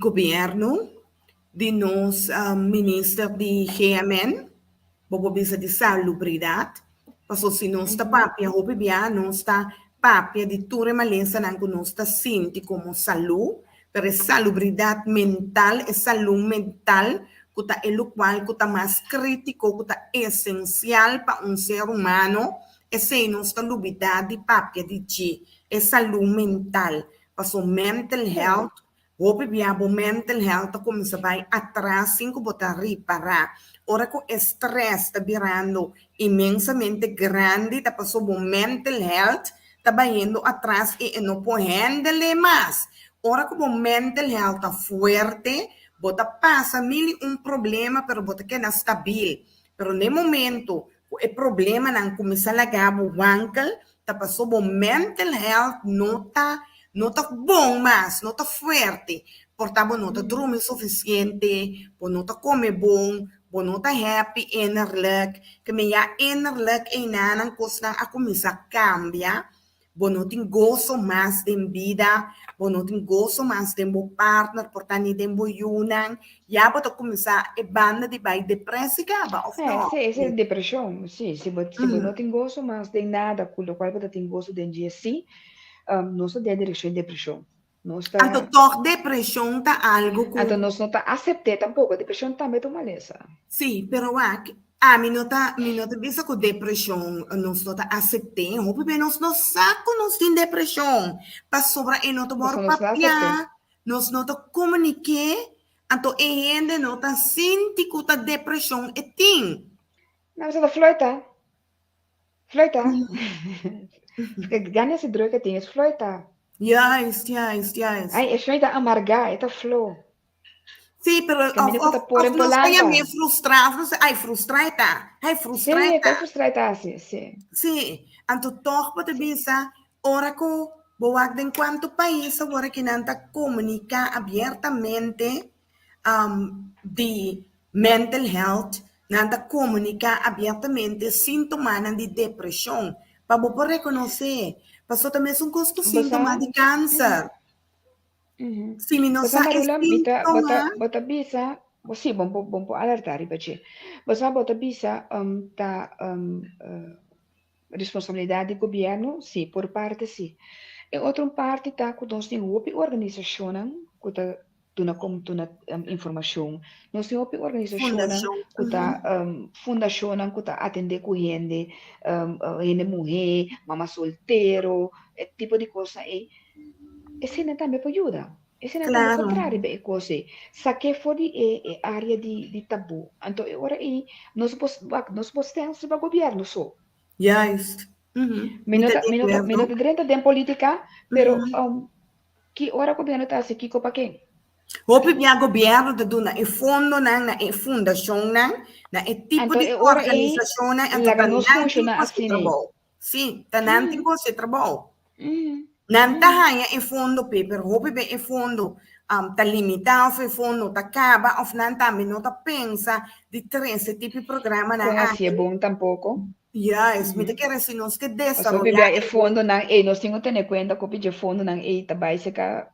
governo, de nós ministro de GMN, bobo bisa de salubridade, passo se nós está papia, hope bia, nós está papia de tudo malença não que nós está sente como saúde, pero salubridade mental, é saúde mental, que é o qual que é mais crítico, que é essencial para um ser humano, é se nós está lubidade papia de ti, é saúde mental, passo mental health, hope bia bo mental health começa vai atrás, cinco botar reparar. Ora que o estresse está virando imensamente grande, está passando o mental health, está indo atrás e não pode handle mais. Ora que o mental health está forte, bota passa mil problema, pero bota que não está estável. Pero no momento, o problema não começa a lagar o wankel, está passando o mental health não está bom mais, não está forte. Portanto, não está dormir suficiente, não está comer bom, não está happy innerlijk, que me ja innerlijk een aan kost a começar a cambiar, vos não tem gozo mais de vida, vos não tem gozo mais de meu partner, portanto, de meu yunan, já vou começar a banda de vai depressa, of não? Sì, sì, depressione, sì, se non ti gozo, ma di nada, con lo quale ti gozo del GSC, non sto di direzione depressione. Non Então, sta, toch depressão tá algo que anto non sto accettare tampoco, depressione también tu malesa. sim, pero mi nota bisa com depressão, nós nota aceitei, hope bem nós saco nós tem depressão, para sobra e nota Basta bora non sta accettare. papia, nós nota comunique, então e gente nota senti que tá depressão e tem. No, basta flöjta. Flöjta. Ganha se droga tem, é flöjta. Yes. Ai, é flöjta amarga, é ta flow. Sim, pero Cammina con ta pure in nós tenha polanta. me frustrado, ai Sì, poi frustrada. frustrata, sì, sì. Sim, anto toch pode bisa ora ko boak den quanto país agora que não comunica abertamente de mental health, não comunica abertamente sintomas de depressão, para você reconhecer, para também são coisas sintomas Basta, de câncer. Se me não basta sabe marula, sintoma, bota bisa, sì, buon po' alertare, perché basta bota bisa, responsabilidade do governo, sì, por parte sì. E outra parte tá com nós tem outra organização, que tá tuna informação. Nós tem outra organização, fundação. que tá fundação, que tá atender com gente, gente mulher, mama solteiro, tipo de coisa aí. Esse não também pode ajudar. Esse não também Claro. contrário bem coisa. Saque fora de área de tabu. Então agora aí nós podemos ter um governo só. Juist. Minuta, De minuta, acuerdo. minuta 30 de política, pero que hora o governo está assim, Kiko, para quem? Hope via governo da duna e fondo na e fundação na e tipo Então, de ora aí, organização então laga tá nos nanti funciona você assim, né? trabalho. Sim, tá nanti você trabalho. Uhum. Nanta hanya e fondo paper hope be e fondo tá limitado e fondo tá acaba of nanta me nota pensa de três tipo de programa na Com assim é bom tampouco. yes, me te quero se nós que Mas o desarrollar bebê é fundo não, nós temos que ter conta que o bebê fundo não é também se que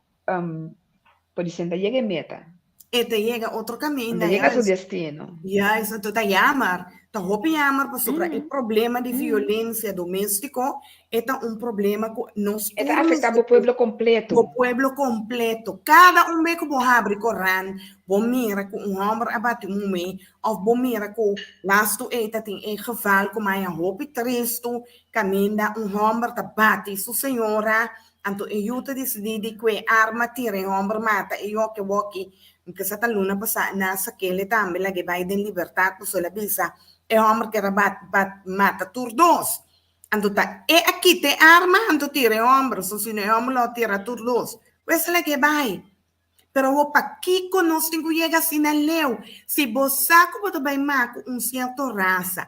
pode ser da chega meta, e te llega outro caminho, da chega seu yes. destino. Ja, isso está jammer. Está roupa jammer para sobre o problema de violência doméstica. É problema que nós Está afetando o povo completo. o pueblo completo. Cada vez que você abre o Corão, você mira que homem abate homem, ou você mira que lasto tem geval como a roupa triste, caminha homem bate sua senhora, então eu te decidi que arma tira homem mata e eu que que sa taluna pa sa nasa kele tambe lagi bay din libertad ko sa labisa e hombre que rabat mata turdos ando ta e aqui te arma ando tire hombre so sino hombre lo tira turdos pues lagi bay pero o pa kiko nos tingo llega sin leu si vos saco boto bay maco certo raça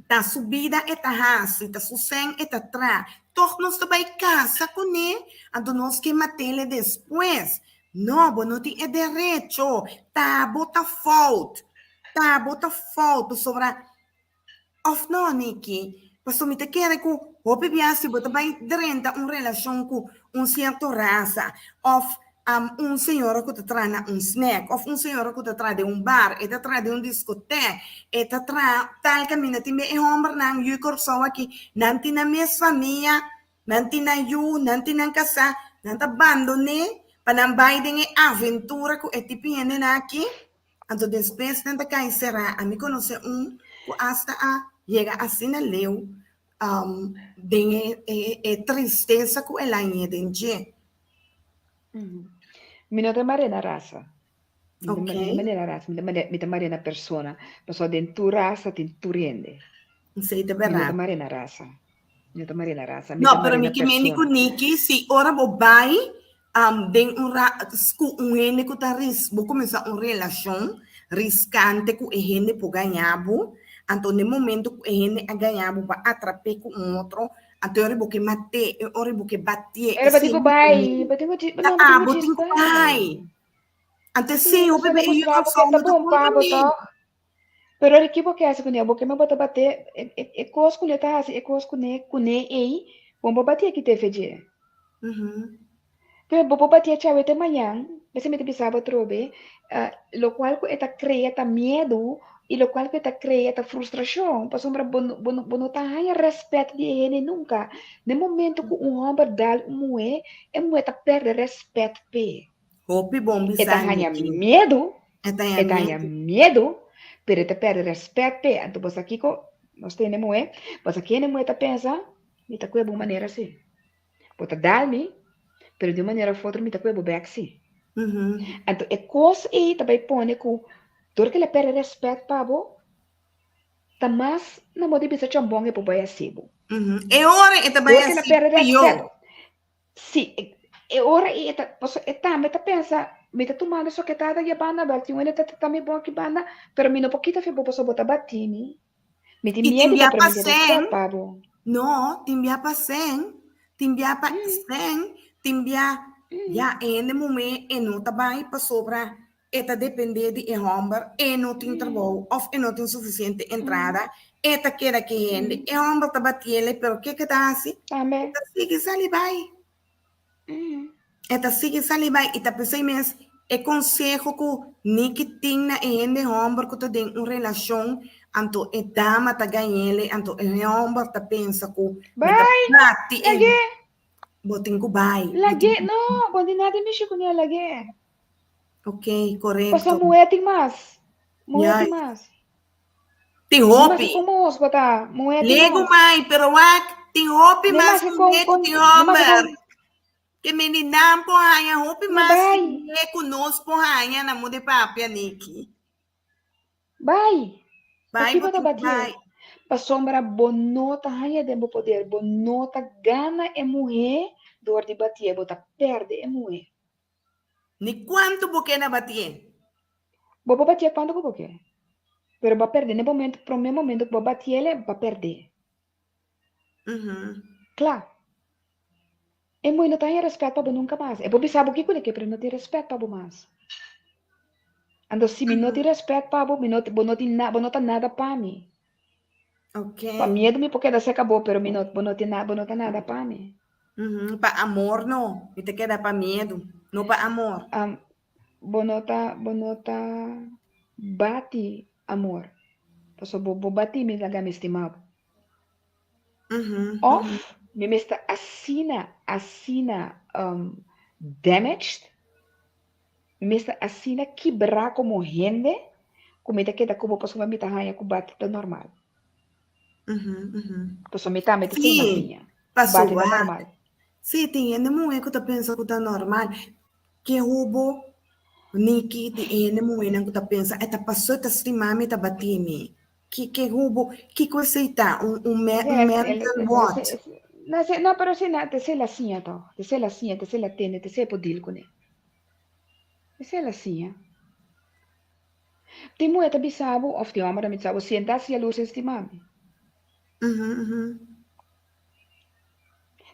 tá subida e tá rasa, tá sucem e tá atrás. Toch nós também casa com ele, ando nós que matele depois. Não, não tem direito. Tá bota fault sobre of não, Niki. Passo me te quer que o pipiasi bota bem dentro relação com certo raça of senhor que te traz snack, ou senhor que te traz de bar, e te traz de discoteca, e te traz tal caminho, te me homem não, eu corso aqui, não tem na minha família, não tem na não tem na casa, não te abandone, para não vai de aventura que é tipo aqui, então depois não te cai será, a mim conhece que hasta chega assim na leu, de tristeza que ela é dentro. Mi non temare la raza. Ok. Mi temare la persona. Passo dentro raza, tu riende. Sei de Mi non verdade. temare la raza. Mi non temare la raza. No, pero mi kimeni Niki, si ora bo bai, den ene ku ta bo começar relação riscante com ene po ganhabo, então no momento que ene a ganhabo para atrapar com outro, então ora bo que mate, ora bo que bater. Era bati ko bai, bati ko botin ko bai. Ante sim, o bebê eu só bom papo to. Pero el equipo que hace con ella, porque me bota bater, é coisa que ele tá assim, é coisa com ele aí, vamos bater aqui te feje. Pero vamos bater chave de manhã, você me pensava trobe, lo cual que está crea ta medo e lo cual que está crea ta frustração, para sombra bono tá hanya respeito de ele nunca. No momento que homem dá moe, é moe tá perde respeito pe. Hopi bombi É tá sangue hanya aqui. medo. Esta é a Ele tenha minha. medo, pero te perde respeto. Então, você aqui, nós temos, você aqui não está pensando, me está com uma maneira assim. Pode dar-me, pero de maneira ou outra, me está com uma back assim. Então, é coisa aí, também põe com, todo que ele perde respeito para você, tá mais na moda de ser bom e para você assim. É hora e também Todo que ele perde respeito. Sim, é hora e também está pensando, me está tomando só que está da banda, mas ele está me bom que banda, pero me não pouquinho foi para botar batime. Me tem medo de para me respeito, pabo. No, timbia pa sen, timbia pa sen, timbia ja ene momento e não trabalha para sobra, eta depender de homem, e não tem trabalho, ou e não tem suficiente entrada, eta quer que rende, e homem tá batendo, pero que tá assim? Também. Eta sigue salibai. Eta sigue salibai, e tá pensando mesmo, é conselho que nem que tem na ene homem que tá tem uma relação. Anto e dama ta ganhele, anto e homem ta pensa que Bye! Lagi! botin ko bai. Lagi! No, pwede natin mexer com ela lagi. Ok, correto. Passa moeting mas. Moeting mas. Ti hopi. Mas como os bata, moeting Lego mas. mai, pero wak, ti hopi mas com ti homer. Que meninam po hanya hopi mas que conosco po hanya na mo de papia niki. Bye! Bye, bota bater. Para sombra bonota hanya de meu poder, bonota gana e mulher dor de bater, bota perde e mulher. Ni quanto porque na bater? Vou bater quando vou porque. Pero vai perder no momento, pro meu momento que vou bater ele, vai perder. Claro. E muito não tem respeito para nunca mais. E você sabe o que é que não tem respeito para mais. Então se não tem respeito para você, não tem nada para mim. Ok. Para medo me porque se acabou, pero não tem nada para mim. Para amor não, e te queda para medo, não para amor. Bonota bate amor. Posso bati me laga me estimado. Of me está assina damaged. Me está assina quebrar como rende, como te queda como posso me tá ranha com bate tá normal. Posso me tá me sem matinha. Bate tá normal. Sim, tem ainda muito que tá pensando que tá normal. Que roubo Niki ti ene moena que tá pensando, tá passou tá estimando tá batime. Que roubo, que coisa está mental what? No, pero se na te se la sinha to, te se la sinha, te se la tende, te se podil con te se la sinha. Ti mo eta bisabo of ti amara mitsabo sienta si a luz estimame.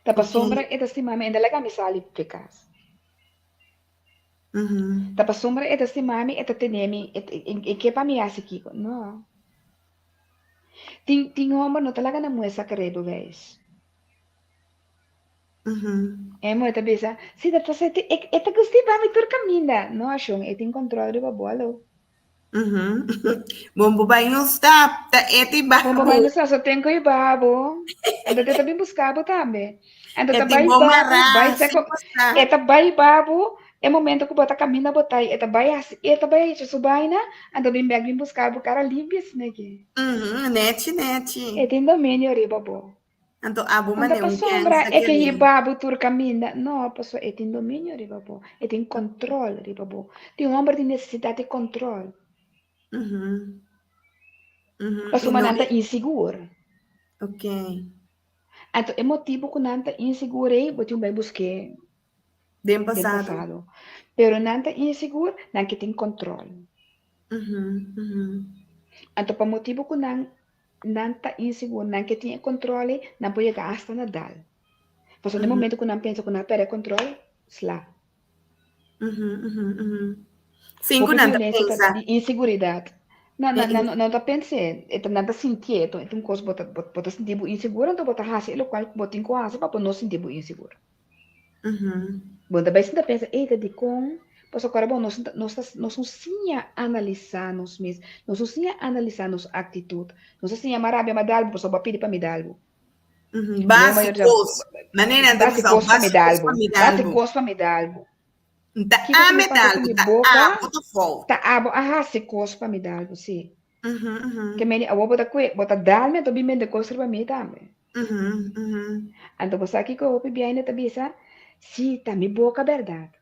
Ta pa sombra eta estimame enda lega mi sali pecas. Ta pa sombra eta estimame eta tenemi e que pa mi asiki no. Ting homem não talaga na moça credo guys. É muito bisa. Se dá para ser eta gusti ba mi tur caminha. Não achou? É tem controle de babolo. Bom babai não está, tá eti babo. Bom babai não está, só tem que ir babo. Anda te também buscar bo também. Anda te vai babo, vai seco. Eta vai babo. É momento que bota caminho botai. Eta vai isso subaina. Anda bem bem buscar bo cara limpo assim né que. Net. É tem domínio ali babo. Então abo mane um sombra é que ir babo tur caminha. Não, pessoal, é tem domínio ali babo. É tem controle ali babo. Tem homem de necessidade de controle. Mas uma nanta insegura. Ok. Então, é motivo que nanta insegura aí, você vai buscar Bem passado. Pero nanta insegura, não que tem controle. Então, para motivo que nanta insegura, não que tem controle, não pode gastar na dal. Mas no momento que não pensa que não perde controle, slá. Sim, que nanta pensa. Inseguridade. Não tá pensando, então nada sentir, então coisa bota sentir inseguro, então bota hasi, lo qual bota em coisa para não sentir inseguro. Uhum. Bom, também se pensa, eita, de com, pois agora bom, nós sim analisar nos mesmos, nós sim analisar nos atitude, nós sim amar a me dar algo, pois eu pedir para me dar algo. Uhum. Meu maior já Básicos. Maneira da visão, básicos para me dar básicos para algo, me dar algo. básicos para me dar algo. Tá Que coisa a que me me passa dar com algo, minha tá boca, a bota tá fogo. abo, ah, se coisa para me dar algo, sim. Uhum, Que uhum. me a bota bota dar-me, tô bem de coisa para mim também. Uhum, uhum. Então você aqui que eu vou pedir ainda também, sim, tá me boca verdade.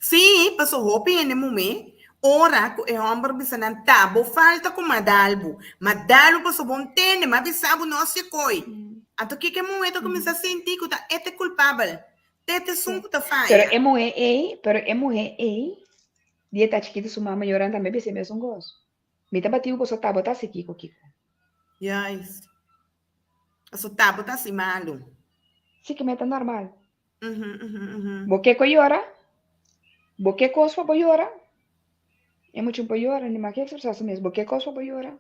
Sim, passou roupa em momento. Ora, o homem bisa nan tabo falta com madalbo. Madalbo passou bom tende, mas bisa não se coi. Ato que momento começa a sentir que tá é culpável. Tete Sim. sunco tá Pero faia. é mulher, dia tá chiquita, sua mama llorando também, pensei mesmo gosto. Me tá bateu, você tá botar aqui, Kiko. Yes. Passou tabo tá assim malo. Sim, que me tá normal. Uhum, uhum, uhum. Boque que llora, boque coisa para llorar. É muito para llorar, nem mais que exercício mesmo, boque coisa para llorar.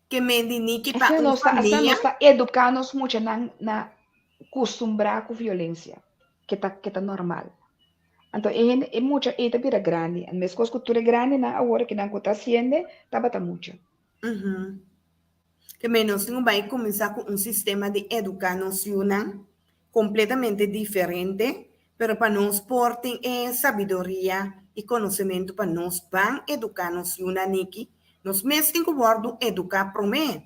Que mendiniki para Assim família. nós está educando muito na costumbrar com violência, que tá normal. Então, é muito, é também grande. A mesma coisa que tu é grande, na agora que não está sendo, tá bata muito. Uhum. Que menos não vai começar com um sistema de educação completamente diferente, pero para nós portem sabedoria e conhecimento para nós van educar-nos niki, nós mesmos temos que educar para mim.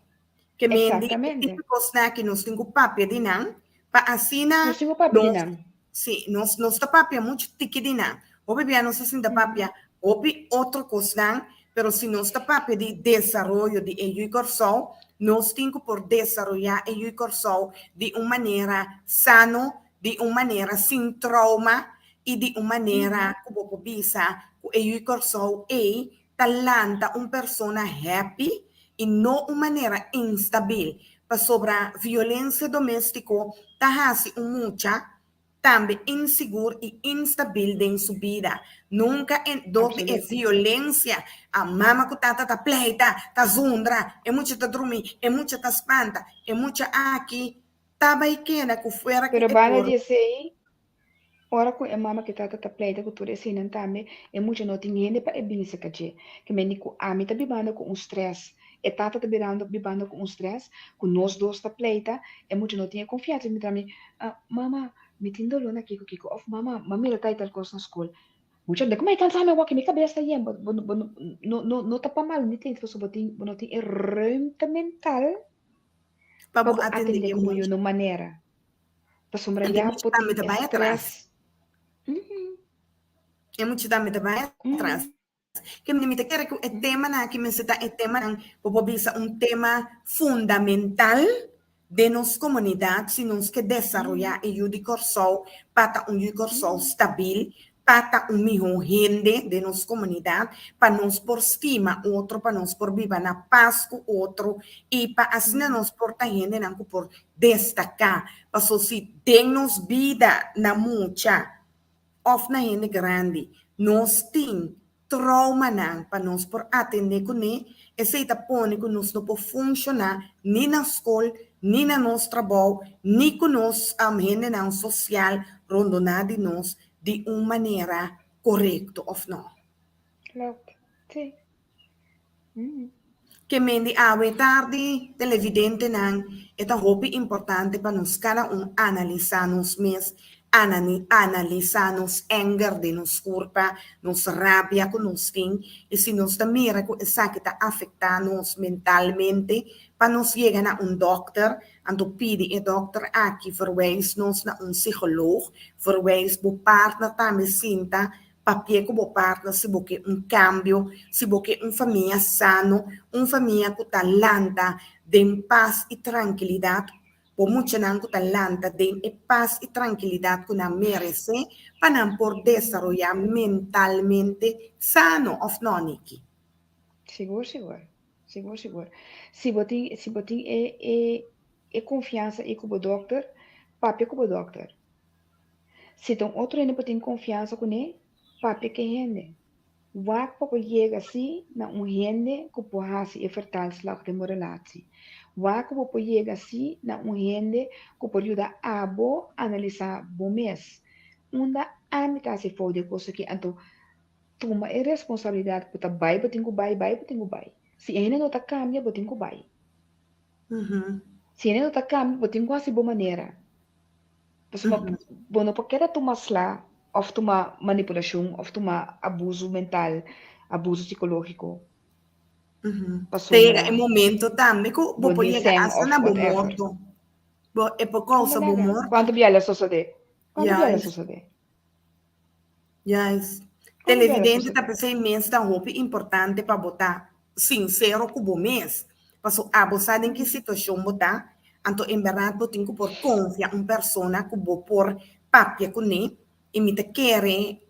Que mendi Exatamente. típicos na que nós temos papel de não, para assim Não sei o papo de nós não. sim, nós tá papel muito tique de não. Obi bem nós assim da papel, obi outro coisa, pero se nós tá papel de desenvolvimento de educação, nós temos por desenvolver a educação de uma maneira sano, de uma maneira sem trauma e de uma maneira como bisa, a educação é talanta uma pessoa happy e não uma maneira instabil. Para sobre a violência doméstica, tá muita também inseguro e instável em sua vida. Nunca donde é Absoluto. violência, a mama que tá pleita, tá zundra, é muito tá dormir, é muito tá espanta, é muito aqui, tá baikena que fora que Pero é van a por. dizer, ora com a mama que tá pleita com tudo assim, não também, é muito não tem gente para bem se caché. Que me nico a mim tá bibando com um stress. E tata tá bibando com um stress, com nós dois tá pleita, é muito não tinha confiança. Me também, mama, me tem dolo na Kiko, of mama, mami la tá tal coisa na escola. Muchas de como é cansar meu walk, minha cabeça aí, não tá para mal, não tem, se você botar ruimte mental Para para atender atender como eu, de maneira. Para é sombrear, muito pode também vai estresse. atrás. É muito também vai atrás. Que me quer que o tema na que me está o tema para bisa um tema fundamental de nossa comunidade se nós que desenvolver e o discurso para um discurso estável para um melhor rende de nossa comunidade para nós por estima outro para nós por viver na paz com outro e para assim nós por tá rende não por destacar para so se tem-nos vida na mucha of na gente grande, nós tem trauma não para nós por atender com ele, esse tá pone que nós não pode funcionar nem na escola, nem na nosso trabalho, nem com nós gente não social, rondonada de nós de uma maneira correta of não. Claro, sim. Que mendi awe tarde televidente não é tão hobby importante para nós cada analisar nos mês analisar nos anger de nos culpa nos rabia que nos tem e se nós também que essa que está afetando nos mentalmente para nos chegar a doctor anto pedi doctor aqui verwijs nos na psicólogo verwijs o partner também sinta papel como partner se você cambio se você família sano família com talanta de paz e tranquilidade por muito não com talanta de paz e tranquilidade que não merece para não por desenvolver mentalmente sano of não Nikki. Seguro. Se botin é confiança e com o doctor, papi com o doctor. Se tem outro ainda botin confiança com ele, papi que rende. Wak pa llega assim na gente que pode hasi e vertaalslag de uma relação. Wak pa llega assim na gente que pode ajudar a bo analisar bom mês. Unda amica se for de coisa que então toma a responsabilidade por bai, botinho bai, botinho bai. Se ainda não tá cambia, botinho bai. Se ainda não tá cambia, botinho quase boa maneira. Mas bom, não pode tomar slá, ou tomar manipulação, ou tomar abuso mental, abuso psicológico. Tem momento também que o Bom, pode chegar of a bom whatever. morto. É por causa do morto. Quanto biela sucede? Quanto biela Yes. sucede? Yes. Quanto biela Televidente sucede? tá pensando imenso da roupa importante para botar sincero com o mês. Passo a abusar em que situação botar. Então, em verdade, eu tenho que por confiar em pessoa que vou por papia com ele e me te querer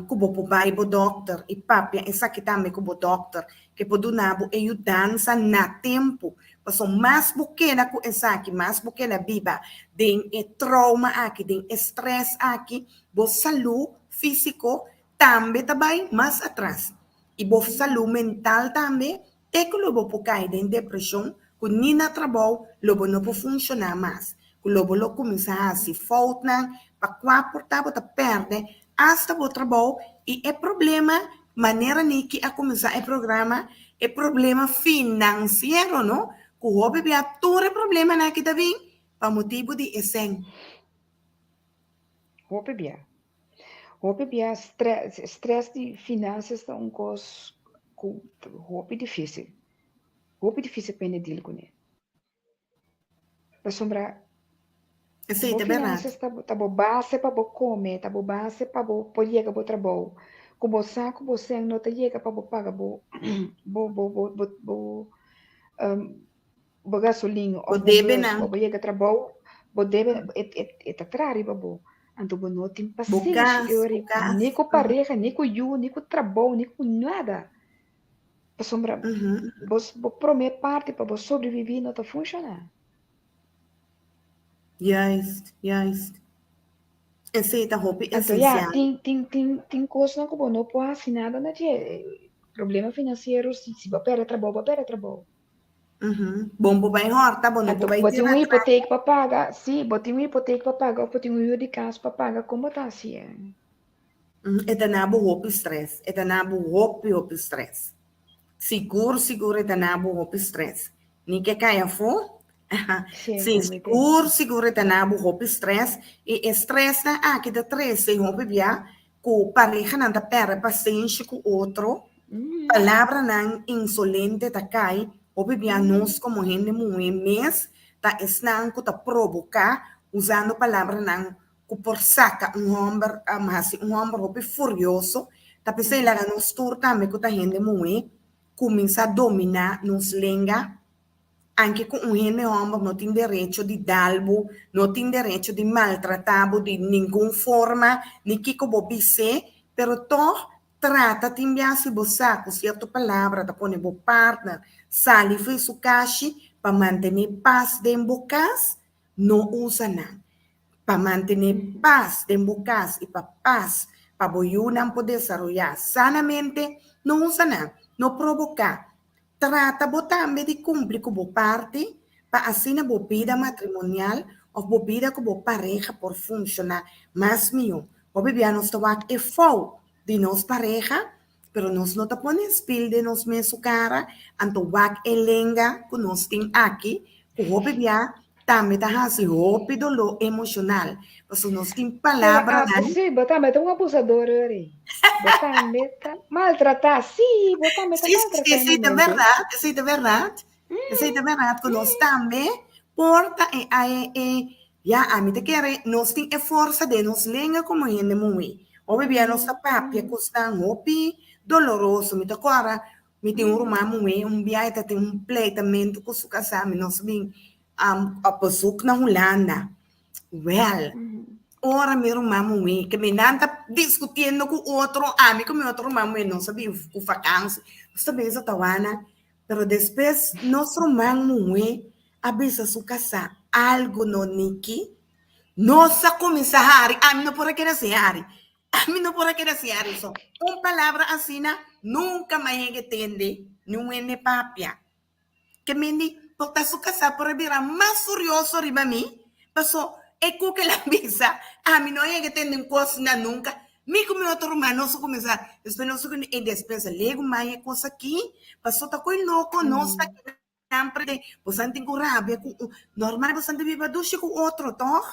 que vou por bai bo doctor e papia essa que também que vou doctor que pode dar ajudança na tempo. Passo mais buquena com essa aqui, mais buquena biba tem trauma aqui, tem estresse aqui, bo saúde físico também vai mais atrás. E bo saúde mental também é que lobo por cair em depressão, que nem na trabalho, lobo não pode funcionar mais. Que lobo lo começa a se faltar, para qual portar, bota perde, hasta o trabalho, e é problema, maneira nem que a começar o programa, é problema financeiro, não? Que o hobby é todo problema na que tá vindo, para motivo de essência. Hope bia stress de finanças está coisa hope difícil. Hope difícil para deal com ele. Para sombra Sim, é finanças tá bo base para bo comer, tá bo base para bo chegar bo trabalho. Com bo saco bo sem não tá chega para bo pagar bo gasolina ou bo bus, ou bo chega trabalho, bo deve tá trari bo. Então, bo não tem paciência, nem com pareja, nem com you, nem com trabalho, nem com nada. Para sombra, bo promete parte para bo sobreviver, não tá funcionando. Yes. Esse é roupa Então, essencial. tem coisa que não pode assinar nada, problema financeiro, se vai perder trabalho. Bom, vai horta, bom, não Então, vai botei uma hipoteca para pagar, sim, botei uma hipoteca para pagar, ou botei um de casa para pagar, como tá assim? É danado roupa estresse, é danado roupa estresse. Seguro, é danado roupa estresse. Ninguém caia fora. Sim, seguro, é danado roupa estresse. E estresse, que dá três, sem roupa via, com pareja não dá pera paciência com outro, palavra não insolente da cai, roupa via nós como gente muito mês, tá esnan que tá provocar, usando palavra não, que por saca um homem roupa furioso, tá pensando lá nos tour também que tá gente muito, começa a dominar nos lenga, anche com um gente homem não tem direito de dalbo, não tem direito de maltratá-lo de nenhuma forma, nem que como bise, pero to trata de enviar se você com certa palavra, da pôr bo partner, sali fez o caixa para manter paz dentro da casa, não usa nada. Para manter paz dentro da casa e para paz, para o não poder desarrollar sanamente, não usa nada, não provocar. Trata também de cumprir com a parte para assim a vida matrimonial ou a vida com a pareja por funcionar mais melhor. O bebê não está é fogo de nossa pareja, pero nós não está pondo espelho de nós mesmo cara, então é lenga que nós temos aqui, o bebê também está fazendo roupa dolor emocional. Porque nós temos palavras, né? Sim, botar um abusador ali. Botar maltratar, sim, botar maltratar. Sim, é verdade. Essa é verdade, que nós também porta a mim te quer, nós temos a força de nos lenga como gente muito. O bebê nossa papia custa roupa doloroso, me te agora, me tem irmão muito, viagem tem completamente com sua casa, nós vim a pessoa na Holanda. Well, ora meu irmão que me anda discutindo com outro amigo, meu outro irmão não sabia o vacância, sabia essa tawana, pero depois nosso irmão avisa sua casa algo no Niki, nossa começar a mim não por aqui nesse área, A mí no puedo decir eso. Una palabra así nunca me entiende. No es papia. Que me di, porque su casa por virar más furioso arriba a mí. Pasó, que la visa. A mí no hay que tener cosa nunca. Mi como outro hermano su começar, después no su e despensa lego mais coisa aqui, passou tá coi louco, nossa, sempre você tem com rabia, normal você tem viva duche com outro, toh?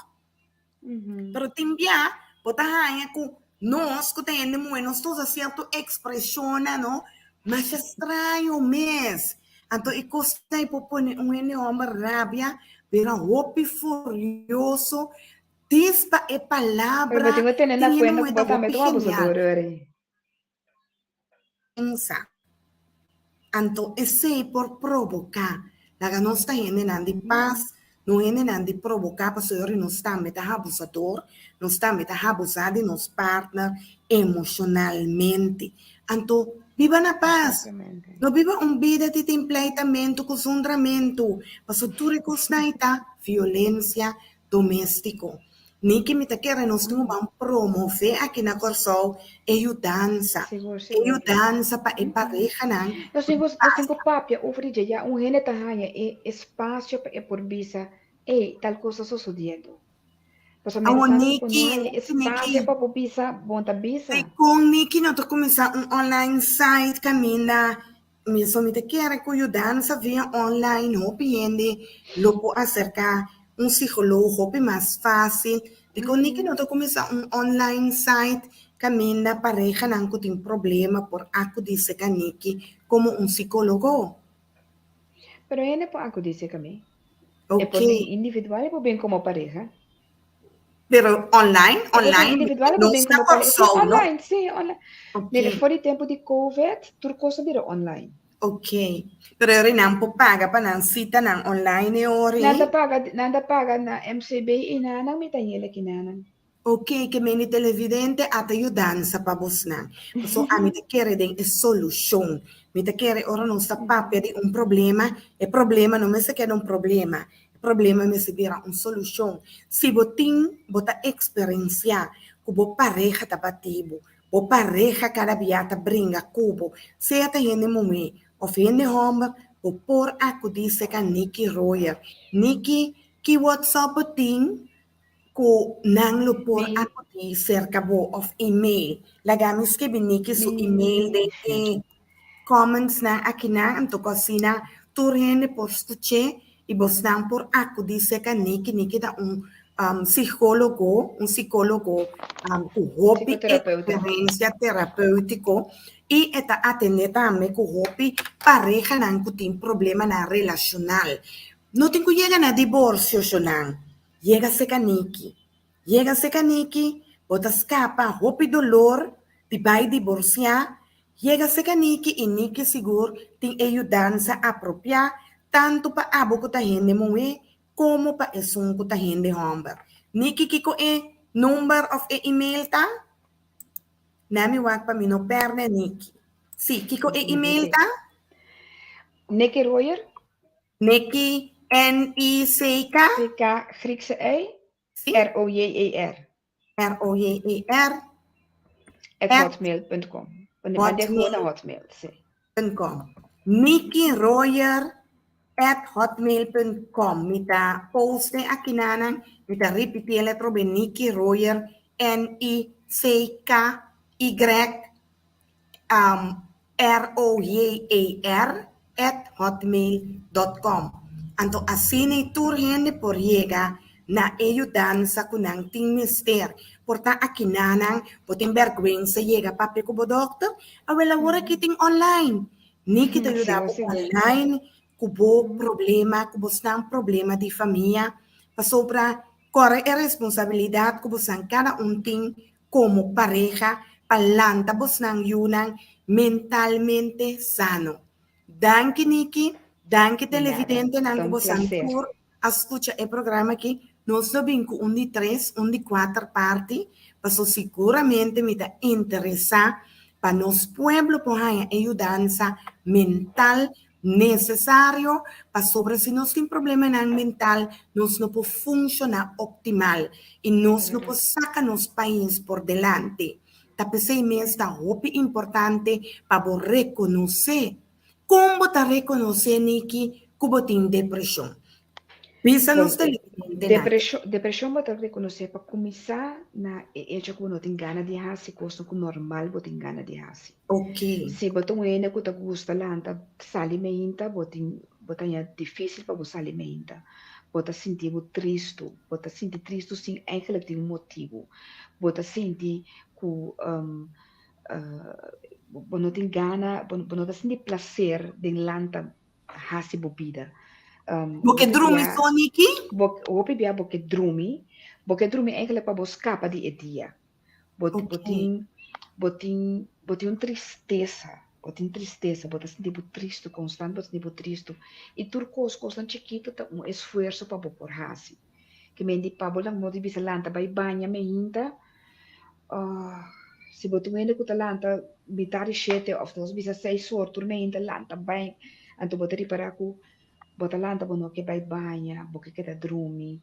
Pero timbia, bota hanya com nós que tem nós todos certo expressiona, no? Mas estranho mês. Então, e costa e popone homem rabia, pero hopi furioso, dispa e Pero me palavra, tengo que tener en tinha cuenta que moeda vos también hopi sos genial. abusador, ¿verdad? Pensa. Anto, esse por provocar. Laga nós está de paz, não é de provocar para senhor não está meta abusador, não está meta abusar de nos partner emocionalmente. Anto, viva na paz. Exactamente. Não viva vida de templeitamento, consundramento. Paso tu recosnaita, violência doméstica. Niki me quer nós temos promover aqui na Corsol dança. Seguro, seguro. Dança para a pareja, não. Nós temos papia, ofrecer já um gene tahanha e espaço para por visa e tal coisa sucedendo. Pues a Ako, menos que não há Nikki, espaço para por visa, bom tá visa. kung Nikki na to começar online site kamina, mesmo me te quer que dança via online, hopi ende, lo po acercar psicólogo, hopi mais fácil. De kung Nikki na to começar online site, kamina pareja nang ko tem problema por ako disse ka Nikki como psicólogo. Pero ele pode acontecer também. É por Okay. bem individual e por bem como pareja. Pero online, É por bem individual e por bem como pareja. Sim, online, sim, online. Nele for o tempo de COVID, tudo coisa vira online. Ok. Pero rin ang paga pa ng sita ng online ori. Nada paga na MCB inanang mitanyela kinanang. Ok, que meni televidente at ayudanza pa bos na. So, a mi te kere din e solution. Mi te kere ora non sta papia di un problema, e problema non me se queda un problema. Problema me se vira un solution. Si botin, bota experiencia, kubo pareja tapatibo, bo pareja cada biata bringa kubo, sea te hene mume, of hene hombre, o por acudisse ka Nikki Royer. Nikki, ki WhatsApp botin, ko nang lupor ako di cerca bo of email. Lagamis ke biniki su email de comments na akina anto kasina turhene por stuche e bosnan por ako di cerca Nikki da psicólogo ku hopi experiencia terapêutico e eta atender também ku hopi pareja nang kutin problema na relacional. No tengo llega na divorcio nang. Llega-se caniki, bota escapa, hopi dolor, ti vai divorciar, llega-se caniki e niki seguro tem ajudança apropriada, tanto para abo que tá rende moe, como para esun que tá rende homem. Niki kiko number of email ta? Nami wak pa mino perne niki. Si, kiko email ta? Nikki Royer? Niki, N-I-C-K? C-K, Griekse I? R-O-J-E-R. R-O-J-E-R. @hotmail.com. Mande gewoon naar Hotmail. Nikki Royer @hotmail.com. Mita poste aquí nanan, mita repetir la trobe Nikki Royer N-I-C-K-Y R-O-Y-E-R @hotmail.com. Anto asini turhende por llega na ajudança kunang ting mister. Porta akinanang poting vergüenza llega papi ko bo doctor, awela wala kiting online. Ni kita ayuda po online, kubo problema, kubo sang problema di família, pasobra corre a responsabilidad kubo sang cada unting como pareja, palanta bos nang yunang mentalmente sano. Danke Nikki, danke televidente nang kubo sang tour, escucha el programa aqui. Nós não vimos um de 3, um de 4 partes, mas seguramente me está interessar para nos pueblo por a ajudança mental necessário para sobre se nós tem problema mental, nós não podemos funcionar optimal e nós não podemos sacar nos país por delante. pensei mesmo tá importante para reconhecer como tá reconhecer que como tem depressão. Pensa nos televidentes. Depressão botar reconhecer para começar na já que não tem gana de hasi, coisa que normal botar gana de hasi. Ok. Se botar um ene que tá gosta lá, tá salimenta, botar é difícil para você alimenta. Botar sentir triste, botar sentir triste sem eigenlijk tem motivo. Botar sentir que não tem gana, não sentir prazer de lanta hasi bebida. Porque drume soniki? Hopi bia boke drumi eigenlijk para buscar para dia a dia. Ok. Botin tristeza, botin sentir triste constante, botin sentir triste. E turcos costan chiquito tá esforço para por hasi. Que me di pabo lang mo di bisa lanta bay banha me hinta. Se botin ele ku talanta bitari 7 of dos bisa 6 horas tur me hinta lanta bay. Anto botari para ku botalanta bono que vai banha, porque que da drumi,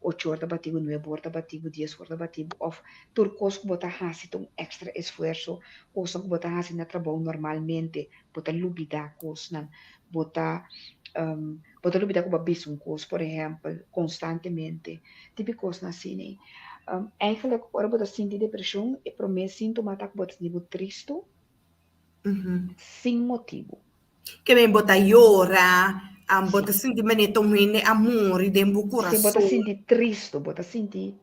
8 horas batigo, 9 horas batigo, 10 horas batigo, of turcos que bota hasi um extra esforço, coisa que bota hasi na trabalho normalmente, bota lubida cos nan, bota lubida com babis cos, por exemplo, constantemente, típicos na cine. Eigenlijk, ora bota sentir depressão, e para mim sintoma tá que bota nível triste, sem motivo. Que bem bota llora, bota sentir maneto mene amor dentro do coração. Se bota sentir triste, bota sentir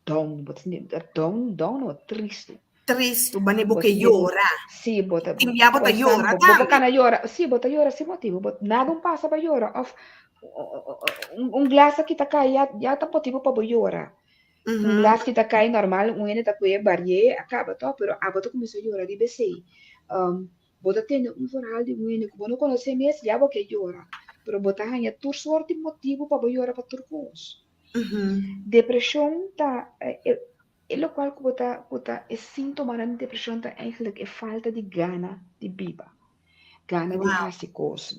down, bota sentir down ou triste. Triste, mas porque llora. Sim, bota llora também. Bota llora, sim, bota llora sem motivo, nada passa para llorar. Glass que tá caindo, já tá motivo para llorar. Glass que tá caindo normal, ene tá com barriere, acaba, tá, pero a bota começou a llorar de BC. Bota tendo verhaal de ene que não conhece mesmo, já porque llora. Pero bota hanya tur sorte motivo para llorar para turcos. Depressão tá é o qual que bota é sintoma da depressão tá eigenlijk é falta de gana de viver. Gana de fazer coisas.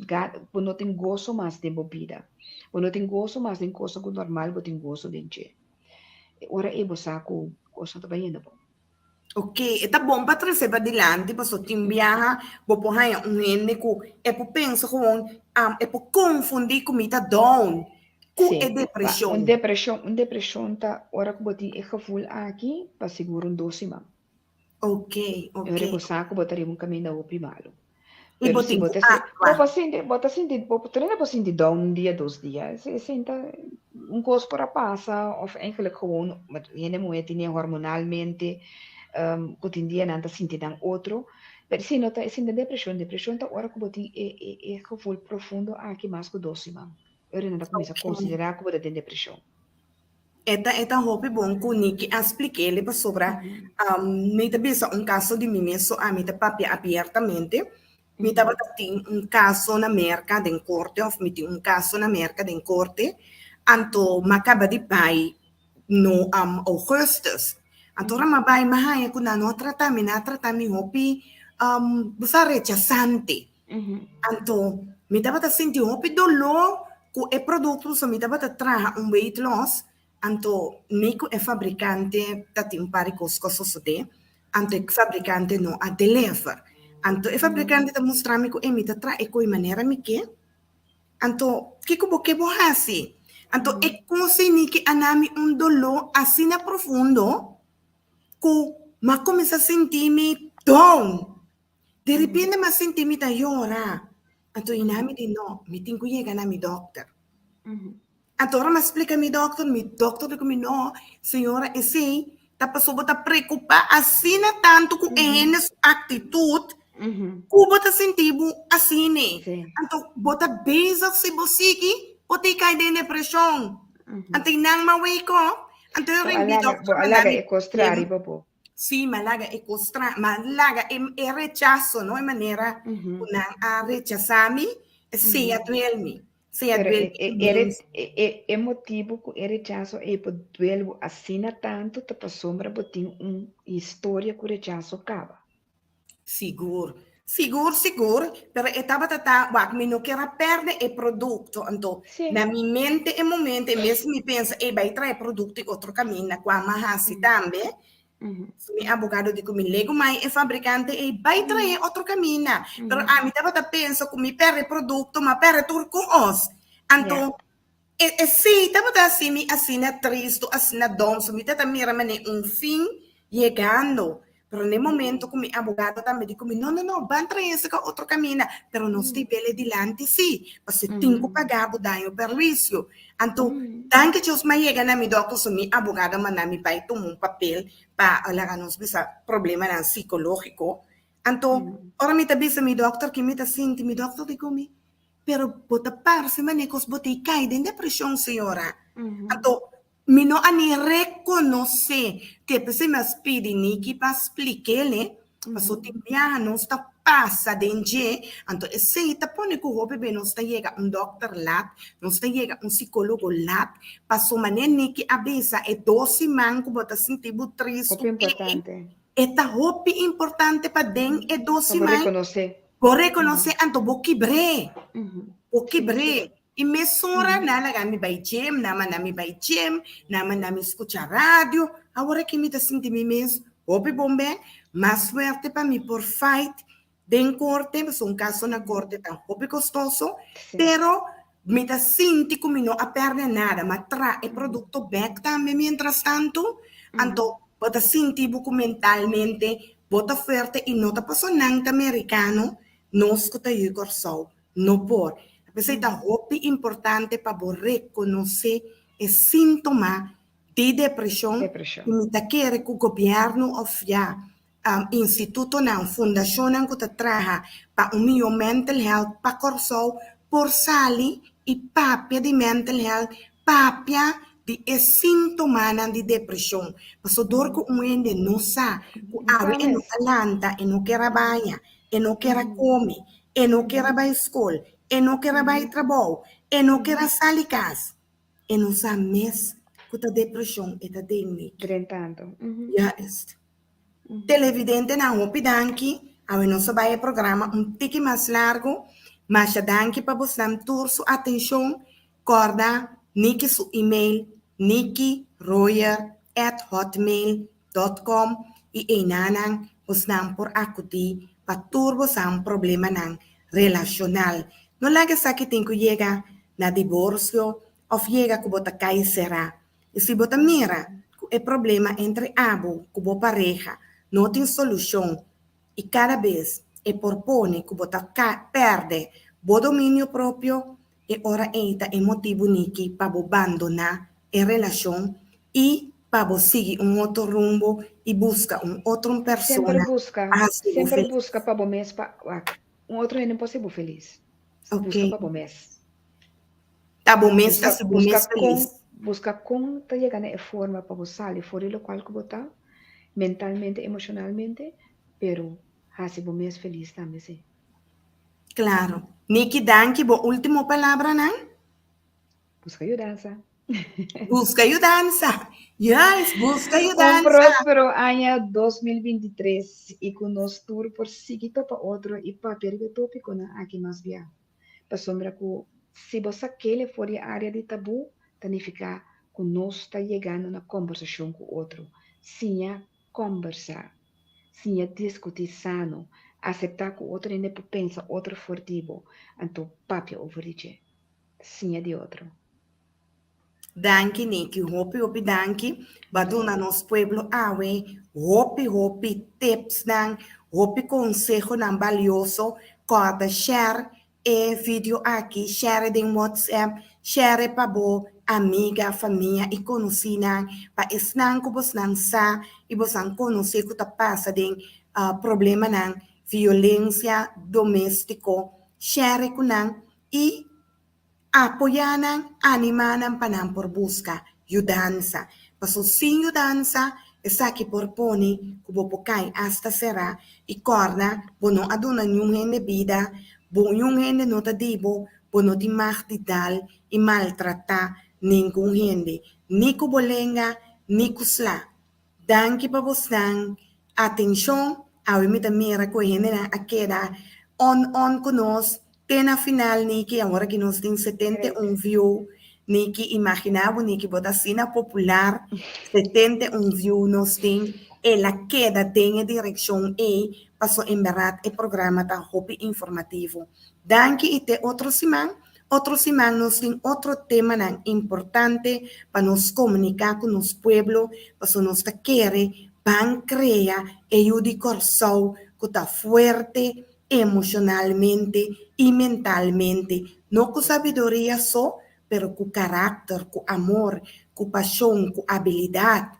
Não tem gozo mais de bebida. Não tem gozo mais de coisa que normal, não tem gozo de encher. Ora é você com coisa tá bem bom. Ok, tá bom para trazer para adiante, para só viaja, vou pôr aí ene que é por pensar com é por confundir com mita down, com é depressão. Depressão tá ora que boti é gevoel aqui para seguro dosima. Ok. Eu repousar que botaria caminho ao primalo. E bota sentir down dia, 2 dias. Se senta coisa para passa, of eigenlijk gewoon, maar ene moeite nem hormonalmente, cotidiana anda sentindo outro. Mas se nota, se depressão tá ora que boti é gevoel profundo aqui mais que dosima. Eu ainda começo a considerar que bota tem depressão. Esta hobby bom que Niki expliquei ele para sobre me bisa caso de mim mesmo a mim papi abertamente me tava tem caso na América de corte of me tem caso na América de corte anto macaba de pai no Augustus anto rama bai mahaya kuna no trata mi hobby busa rechazante anto me tava senti hobby dolor que é produto so me tava traha weight loss anto Nico è fabbricante tati un pari coscoso de anto è fabbricante no a deliver anto è fabbricante da mostrami ko emita tra e ko in maniera mike anto che ko che bohasi anto è così ni che anami un dolore assina profondo ko ma come sa sentimi down de repente ma sentimi da llora anto inami di no mi tingo llega na mi doctor Agora me explica mi doctor dice no, senhora, e sim, tá pessoa tá preocupada assim tanto com essa atitude, que bota sentido assim, né? Então, bota beza se você que pode cair em depressão. Então, não me wake up. Então, eu rendi doctor. Malaga é costrari, bobo. Sim, malaga é costrari, malaga é rechaço, não é maneira a rechazar-me, se atuel-me. Pero é motivo que ele rechaço é por duelo assina tanto te sombra botin história que o rechaço acaba. Seguro, pero estava wak me não quero perder o produto, então na minha mente e momento mesmo me pensa vai trazer produto e outro caminho com a mahasi também, Mi abogado dico mi lego mai e fabricante e vai trae outro cammina. Pero a mi tava penso che mi per il prodotto ma per turco os. Anto e sì, tava da assim mi assina tristo, assina donso, mi tata mira mane un fin llegando. Pero nel momento che mi abogado também dico mi no, van trae esse outro cammina, pero non sti belle di lanti sì, ma se tengo pagabo daño perjuicio. Anto danke Dios ma llega na mi doctor so mi abogado manami pai tomo un papel pa alaganos bisa problema na psicológico. Anto ora mi tabisa mi doctor que mi ta sinti mi doctor dico mi pero bota parse manecos botei cai den depressão senhora. Anto mi no ani reconoce que pese me spidi niki pa splikele paso timbiano sta passa denje anto e se ta pone ku hope be non sta llega un doctor lat non sta llega un psicologo lat paso manen niki abesa e dosi manco bota sinti bu tristo Hope importante. e ta hope importante pa den e dosi Para man reconocer. por reconocer anto bokibre bokibre Sí. e mesura na mi by gym nami by gym nami escucha radio agora que me tá sentindo me mesmo hope bombe mais suerte para mim por fight den corte mas um caso na corte tão hope gostoso Sí. pero me tá sentindo como não a perder nada mas tra e produto back também mientras tanto anto bota sentindo mentalmente bota fuerte e não tá passando nada americano não escuta eu corso não por Questa è importante per riconoscere i sintomi di depressione che mi chiede che il governo offre istituto na fondazione che traha per un mio mental health per corso por sali e papia di mental health papia di sintomi di depressione perché dorco un ende non sa che ave e non alanta e non che rabaia e non che come e non che rabai scuola e não quer vai trabalho, e não quer sair casa, e não sabe mesmo que a depressão é da dengue. Drentando. Já está. Televidente não o pidanki, a nosso vai programa um tique mais largo, mas a danki para você dar sua atenção, corda, niki su e-mail, nikiroyer@hotmail.com e enanang você dá por acudir para turbo sam problema nang relacional. No lagi sakit que llega na divorcio o llega que bota cai será. E se bota mira que o problema entre abo com a pareja não tem solução e cada vez propone que bota perde o domínio próprio e ora eita é motivo niki para abandonar a relação e para seguir outro rumbo e busca outra pessoa. Sempre busca para o mês outro ano possível feliz. Okay. Busca para o mês. Tá bom mês, tá se bom mês feliz. Busca como tá chegando a forma para você sair fora do qual que botar mentalmente, emocionalmente, pero se bom mês feliz também sim. Claro. Niki danki bo último palavra não? Busca ajudança. Busca ajudança. Yes, busca ajudança. Próspero ano 2023 e com nós tour por seguir para outro e para perder tópico na aqui mais bem. Para sombra que se você quer fora a área de tabu, significa que nós está chegando na conversação com o outro. Sim, conversar. Sim, discutir sano. Aceitar que o outro ainda pensa outro fortivo. Então, papia overige. Sim, de outro. Danke, Niki. Hopi, danke. Baduna nos pueblo awe. Hopi, tips dan. Hopi consejo dan valioso. Corda share e video aqui. Share em WhatsApp. Share para bo amiga, família e conhecida. Para esnan que você não sa e você não conhece que tá passa de problema nan violência doméstica. Share com nan e apoyanan, animanan panan por busca ayudanza. Paso sin ayudanza, esa que propone como pocay hasta será y corda, bono aduna yung hende vida, bon yung hende no te dibo, bono di martidal y maltrata ningún hende, ni kubolenga, ni kusla. Danke pa bosang, atención, awimita mira ko hende na akeda, on konos, Tena final, Niki, agora que nós temos 71 views, Niki, imaginava, Niki, botar cena popular, 71 views, nós temos ela queda tem a direção e passou em verdade o programa tá hobby informativo. Danke e te outro semana nós tem outro tema não, importante para nos comunicar com nosso pueblo, para nós tá querer van criar e o de coração que está forte emocionalmente e mentalmente, não com sabedoria só, pero com caráter, com amor, com paixão, com habilidade.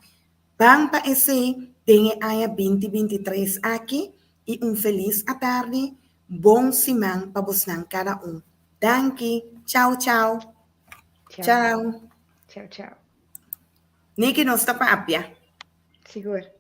Van para esse, tem a 2023 aqui e feliz à tarde, bom semana para vocês cada um. Danke, tchau, tchau. Tchau. Tchau. Tchau, tchau. Niki, nós está para Seguro.